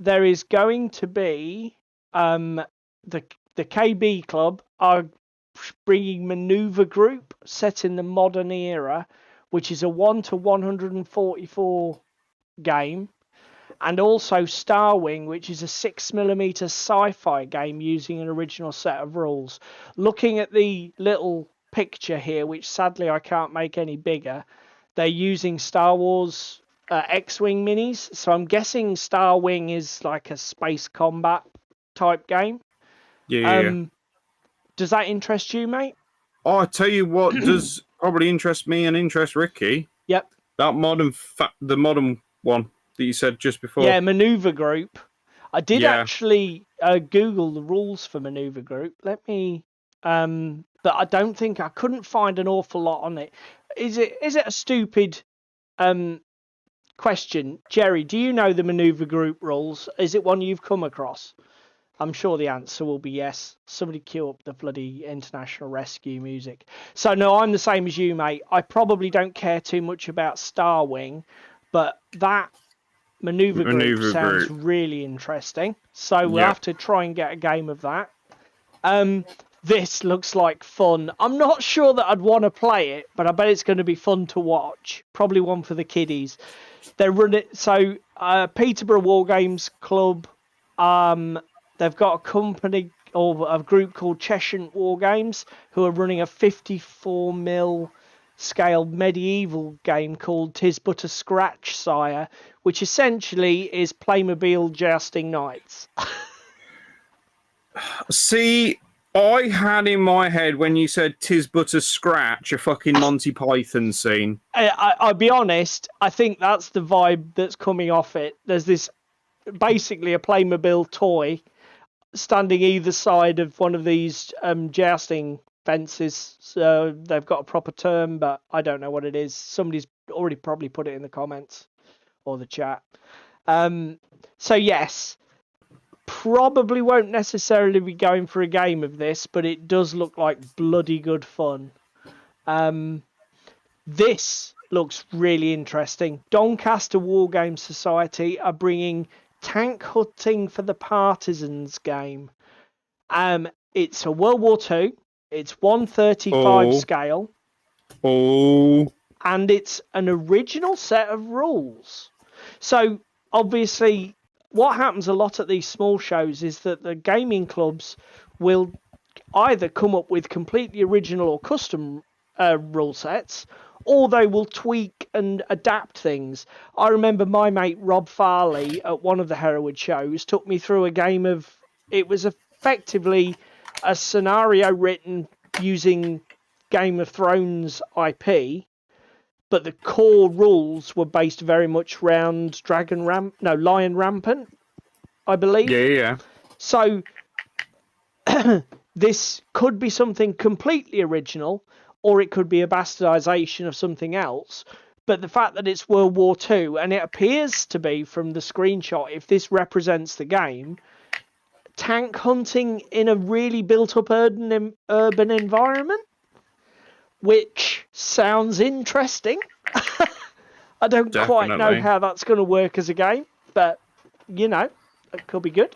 there is going to be the KB Club are bringing Maneuver Group set in the modern era, which is a 1-144 game. And also Star Wing, which is a 6mm sci-fi game using an original set of rules. Looking at the little picture here, which sadly I can't make any bigger, they're using Star Wars X-Wing minis. So I'm guessing Star Wing is like a space combat type game. Yeah. Does that interest you, mate? Oh, I tell you what does probably interest me and interest Ricky. Yep. That the modern one. that you said just before? Yeah, Maneuver Group. I did actually Google the rules for Maneuver Group. Let me, but I don't think I couldn't find an awful lot on it. Is it a stupid question, Jerry? Do you know the Maneuver Group rules? Is it one you've come across? I'm sure the answer will be yes. Somebody cue up the bloody international rescue music. So no, I'm the same as you, mate. I probably don't care too much about Star Wing, but that Maneuver Group sounds really interesting. So we'll have to try and get a game of that. This looks like fun. I'm not sure that I'd want to play it, but I bet it's going to be fun to watch. Probably one for the kiddies. They run it. So Peterborough Wargames Club. They've got a company or a group called Cheshire Wargames who are running a 54mm scale medieval game called Tis But a Scratch, Sire, which essentially is Playmobil Jousting Knights. See, I had in my head when you said Tis But a Scratch, a fucking Monty Python scene. I'll be honest, I think that's the vibe that's coming off it. There's this basically a Playmobil toy standing either side of one of these jousting fences. So they've got a proper term, but I don't know what it is. Somebody's already probably put it in the comments or the chat. So yes, probably won't necessarily be going for a game of this, but it does look like bloody good fun. This looks really interesting. Doncaster Wargame Society are bringing Tank Hunting for the Partisans game. It's a World War II. It's 1/35 scale. And it's an original set of rules. So obviously what happens a lot at these small shows is that the gaming clubs will either come up with completely original or custom rule sets, or they will tweak and adapt things. I remember my mate Rob Farley at one of the Hereward shows took me through a game of, it was effectively a scenario written using Game of Thrones IP, but the core rules were based very much around Lion Rampant, I believe. Yeah. So this could be something completely original, or it could be a bastardization of something else. But the fact that it's World War II, and it appears to be from the screenshot, if this represents the game, tank hunting in a really built-up urban environment, which sounds interesting. I don't quite know how that's going to work as a game, but, you know, it could be good.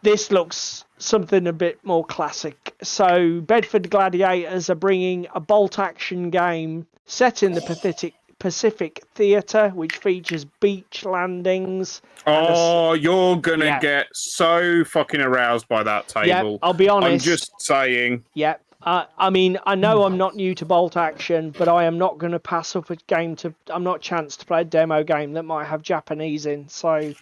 This looks something a bit more classic. So Bedford Gladiators are bringing a bolt-action game set in the Pacific Theatre, which features beach landings. Oh, you're going to get so fucking aroused by that table. Yeah, I'll be honest. I'm just saying. Yeah. I mean, I know I'm not new to bolt action, but I am not going to pass up a game I'm not chanced to play a demo game that might have Japanese in. So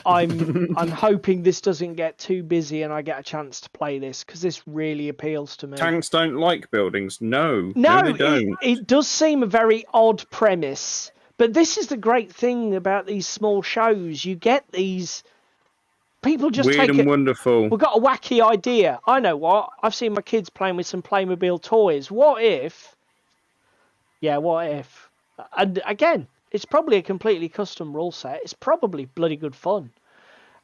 I'm hoping this doesn't get too busy and I get a chance to play this, because this really appeals to me. Tanks don't like buildings. No, they don't. It does seem a very odd premise, but this is the great thing about these small shows. You get these people just weird and wonderful. We've got a wacky idea. I know what. I've seen my kids playing with some Playmobil toys. What if? Yeah, what if? And again, it's probably a completely custom rule set. It's probably bloody good fun.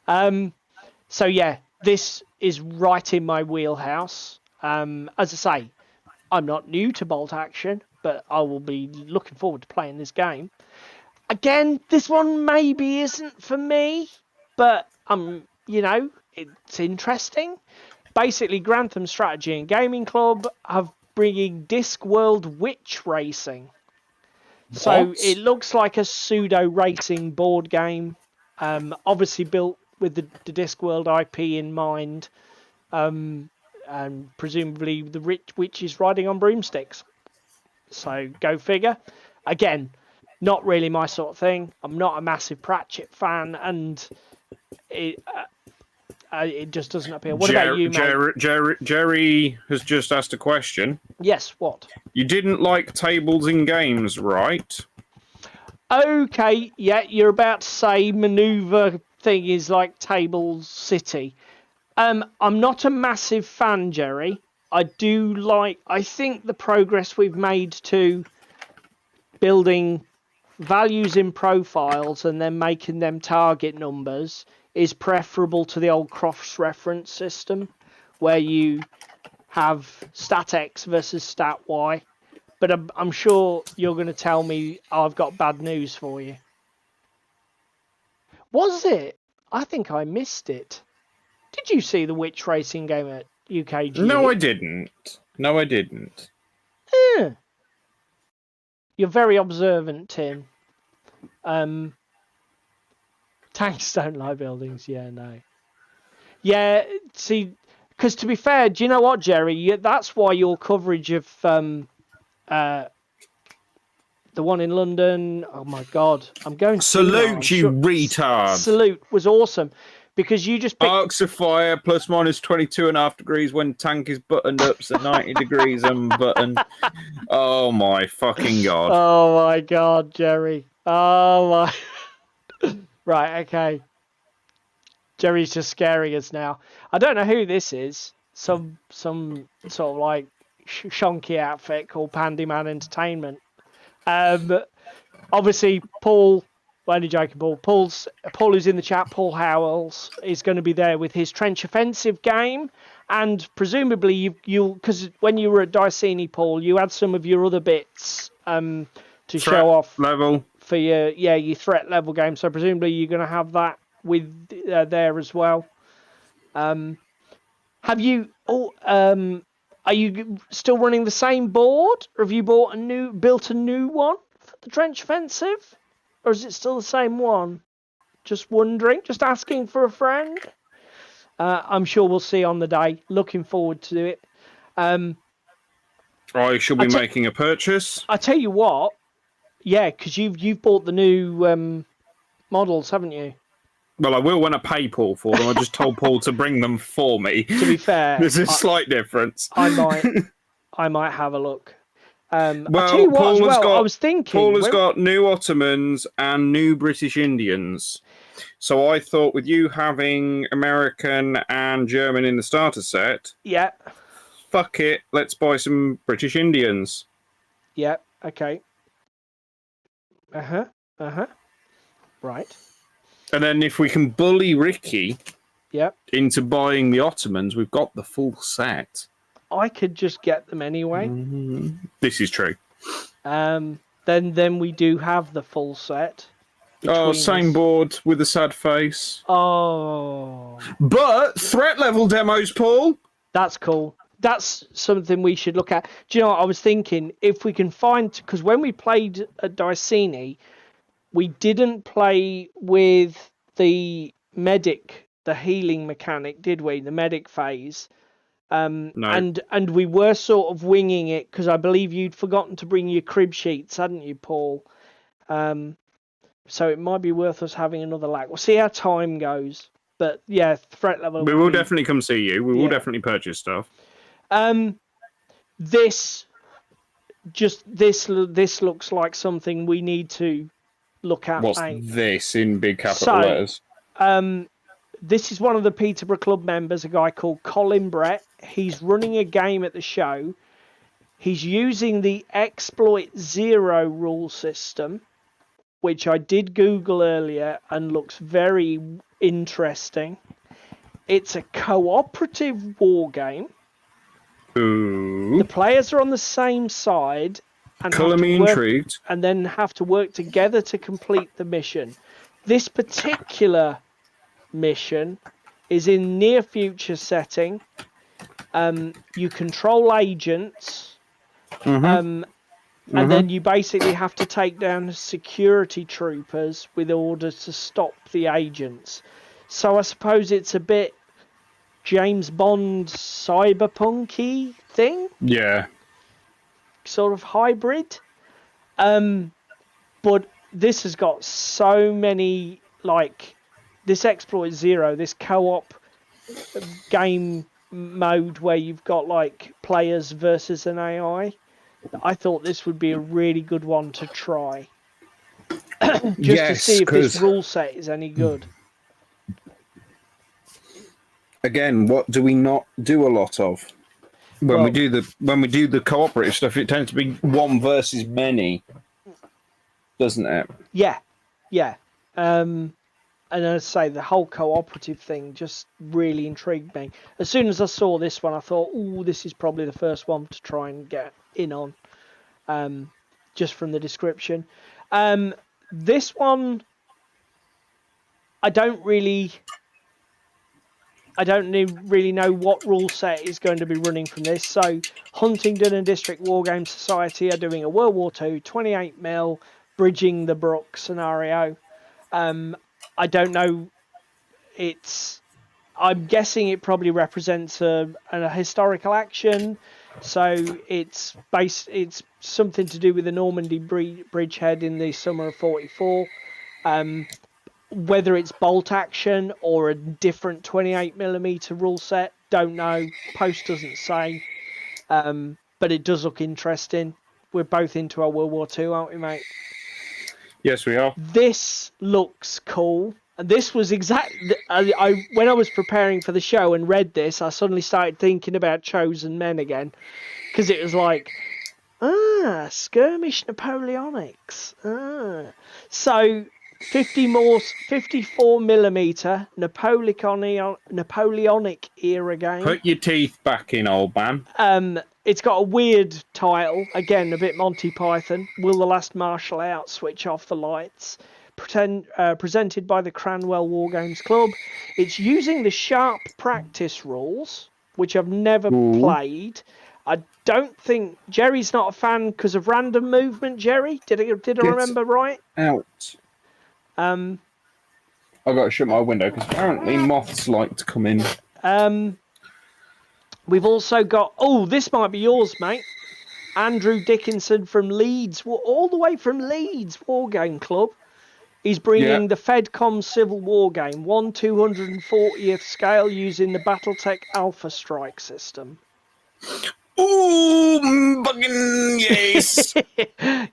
So yeah, this is right in my wheelhouse. As I say, I'm not new to bolt action, but I will be looking forward to playing this game. Again, this one maybe isn't for me, but you know, it's interesting. Basically, Grantham Strategy and Gaming Club have bringing Discworld Witch Racing. So it looks like a pseudo racing board game, obviously built with the Discworld IP in mind, and presumably the witch is riding on broomsticks. So go figure. Again, not really my sort of thing. I'm not a massive Pratchett fan, and it just doesn't appeal. What about you, mate? Jerry has just asked a question. Yes, what? You didn't like tables in games, right? Okay, yeah, you're about to say maneuver thing is like Table City. I'm not a massive fan, Jerry. I think the progress we've made to building values in profiles and then making them target numbers is preferable to the old cross-reference system, where you have stat X versus stat Y. But I'm sure you're going to tell me I've got bad news for you. Was it? I think I missed it. Did you see the Witch Racing game at UKG? No, I didn't. You're very observant, Tim. Tanks don't like buildings. Yeah, no. Yeah, see, because to be fair, do you know what, Jerry? That's why your coverage of the one in London. Oh my God, I'm going. Salute you, retard! Salute was awesome because you just picked... Arcs of fire plus minus 22.5 degrees when tank is buttoned up, so 90 degrees unbuttoned. Oh my fucking God! Oh my God, Jerry! Oh my. Right, okay. Jerry's just scaring us now. I don't know who this is. Some sort of like shonky outfit called Pandyman Entertainment. Obviously, Paul. Only joking, Paul. Paul who's in the chat. Paul Howells is going to be there with his trench offensive game, and presumably you'll because when you were at Dicini, Paul, you had some of your other bits to threat show off level for your threat level game. So presumably you're going to have that with there as well. Have you? Are you still running the same board, or have you built a new one for the trench offensive, or is it still the same one? Just wondering, just asking for a friend. I'm sure we'll see on the day. Looking forward to it. I shall be making a purchase. I tell you what, yeah, because you've bought the new models, haven't you? Well, I will when I pay Paul for them. I just told Paul to bring them for me. To be fair, there's a slight difference. I might have a look. Well, I tell you what, I was thinking. Paul has got new Ottomans and new British Indians. So I thought with you having American and German in the starter set, yeah, fuck it, let's buy some British Indians. Yeah, okay. Right. And then if we can bully Ricky into buying the Ottomans, we've got the full set. I could just get them anyway. Mm-hmm. This is true. Then we do have the full set. Oh, same board with a sad face. Oh. But threat level demos, Paul. That's cool. That's something we should look at. Do you know what I was thinking? If we can find... Because when we played at Dicini, we didn't play with the medic, the healing mechanic, did we? The medic phase. No. And we were sort of winging it because I believe you'd forgotten to bring your crib sheets, hadn't you, Paul? So it might be worth us having another lag. We'll see how time goes. But yeah, threat level. We will definitely come see you. We will definitely purchase stuff. This looks like something we need to look at. What's this in big capital letters? This is one of the Peterborough Club members, a guy called Colin Brett. He's running a game at the show. He's using the Exploit Zero rule system, which I did Google earlier and looks very interesting. It's a cooperative war game. Ooh. The players are on the same side and intrigued. And then have to work together to complete the mission. This particular mission is in near future setting. You control agents, and then you basically have to take down security troopers with order to stop the agents. So I suppose it's a bit James Bond cyberpunky thing. Yeah. Sort of hybrid. But this has got so many, like, this Exploit Zero, this co-op game mode where you've got, like, players versus an AI. I thought this would be a really good one to try. just to see if this rule set is any good. Again, what do we not do a lot of? When we do the cooperative stuff, it tends to be one versus many, doesn't it? Yeah. And as I say, the whole cooperative thing just really intrigued me. As soon as I saw this one, I thought, "Oh, this is probably the first one to try and get in on." Just from the description, this one, I don't really know what rule set is going to be running from this. So Huntingdon and District Wargame Society are doing a World War II 28mm bridging the brook scenario. I don't know. I'm guessing it probably represents a historical action. So it's something to do with the Normandy bridgehead in the summer of '44. Whether it's bolt action or a different 28mm rule set, don't know. Post doesn't say. But it does look interesting. We're both into our World War II, aren't we, mate? Yes, we are. This looks cool. And this was exactly... when I was preparing for the show and read this, I suddenly started thinking about Chosen Men again. Because it was like, skirmish Napoleonics. So, 54mm Napoleonic era game. Put your teeth back in, old man. It's got a weird title. Again, a bit Monty Python. Will the last marshal out switch off the lights? Presented by the Cranwell Wargames Club. It's using the Sharp practice rules, which I've never played. I don't think Jerry's not a fan because of random movement. Jerry, did I remember right? Out. I've got to shut my window because apparently moths like to come in. We've also got... Oh, this might be yours, mate. Andrew Dickinson from Leeds, all the way from Leeds Wargame Club. He's bringing the Fedcom Civil War game, 1/240th scale, using the BattleTech Alpha Strike system. Ooh, fucking yes!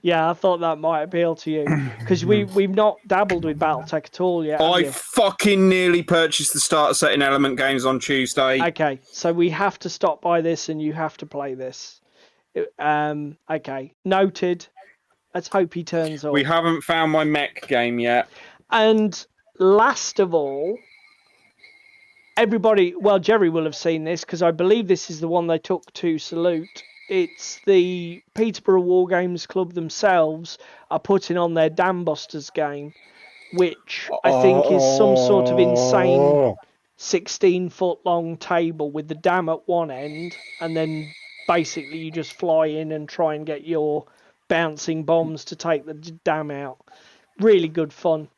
Yeah, I thought that might appeal to you because we've not dabbled with BattleTech at all yet. I fucking nearly purchased the starter set in Element Games on Tuesday. Okay, so we have to stop by this, and you have to play this. Okay, noted. Let's hope he turns up. We haven't found my mech game yet. And last of all, everybody, well, Jerry will have seen this because I believe this is the one they took to Salute. It's the Peterborough Wargames Club themselves are putting on their Dam Busters game, which I think is some sort of insane 16-foot long table with the dam at one end, and then basically you just fly in and try and get your bouncing bombs to take the dam out. Really good fun.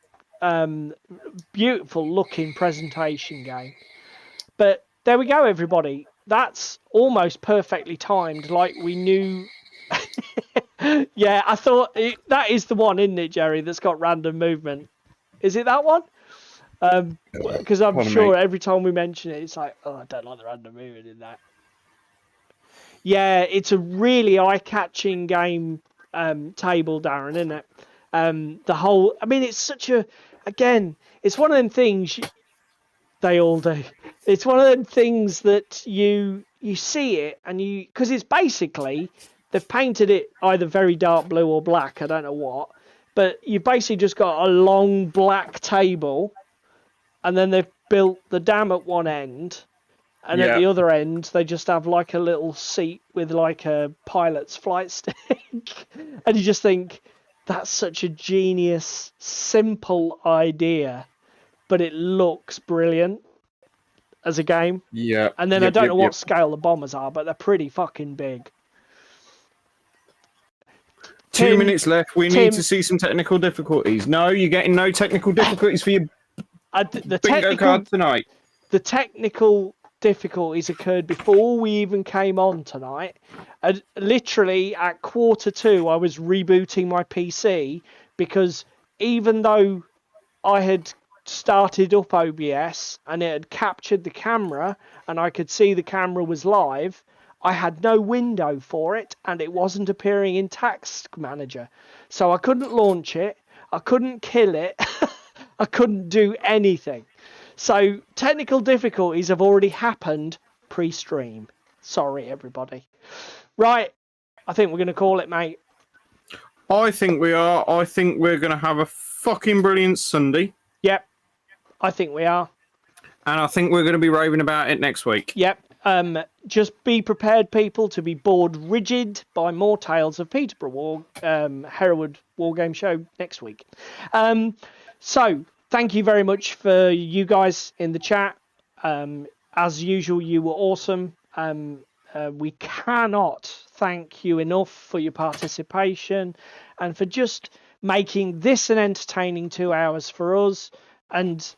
Beautiful looking presentation game. But there we go, everybody. That's almost perfectly timed, like we knew. Yeah, I thought that is the one, isn't it, Jerry, that's got random movement? Is it that one? Because I'm sure every time we mention it, it's like, oh, I don't like the random movement in that. Yeah, it's a really eye-catching game table, Darren, isn't it? The whole... I mean, it's such a... Again, it's one of them things... They all do. It's one of them things that you see it, and you... Because it's basically... They've painted it either very dark blue or black, I don't know what. But you've basically just got a long black table, and then they've built the dam at one end, and at the other end, they just have like a little seat with like a pilot's flight stick. And you just think, that's such a genius, simple idea, but it looks brilliant as a game. Yeah. And then I don't know what scale the bombers are, but they're pretty fucking big. 2 minutes left. We need to see some technical difficulties. No, you're getting no technical difficulties for your bingo card tonight. The technical difficulties occurred before we even came on tonight. And literally at 1:45, I was rebooting my PC because even though I had started up OBS and it had captured the camera and I could see the camera was live, I had no window for it and it wasn't appearing in Task Manager. So I couldn't launch it. I couldn't kill it. I couldn't do anything. So technical difficulties have already happened pre-stream. Sorry, everybody. Right, I think we're going to call it, mate. I think we are. I think we're going to have a fucking brilliant Sunday. Yep, I think we are. And I think we're going to be raving about it next week. Yep. Just be prepared, people, to be bored rigid by more tales of Peterborough Hereward Wargames Show next week. So, thank you very much for you guys in the chat. As usual, you were awesome. We cannot thank you enough for your participation and for just making this an entertaining 2 hours for us and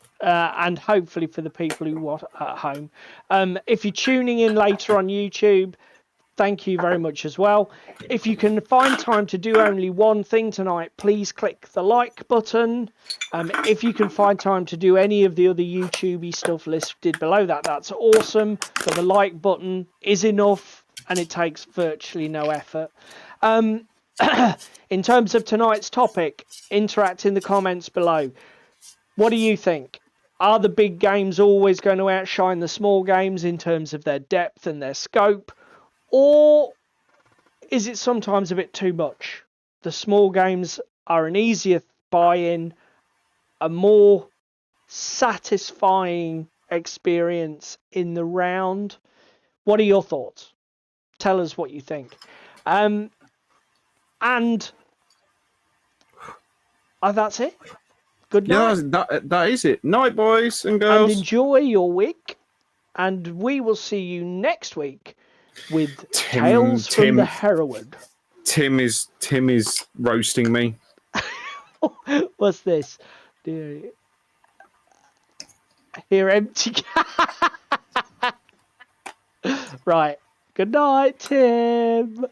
hopefully for the people who are at home. If you're tuning in later on YouTube, thank you very much as well. If you can find time to do only one thing tonight, please click the like button. If you can find time to do any of the other YouTubey stuff listed below that, that's awesome. But the like button is enough and it takes virtually no effort. In terms of tonight's topic, interact in the comments below. What do you think? Are the big games always going to outshine the small games in terms of their depth and their scope? Or is it sometimes a bit too much? The small games are an easier buy-in, a more satisfying experience in the round. What are your thoughts? Tell us what you think. And that's it. Good night. Yeah, that is it. Night, boys and girls. And enjoy your week. And we will see you next week with Tales from the Hereward. Tim is roasting me. What's this? Hear empty. Right. Good night, Tim.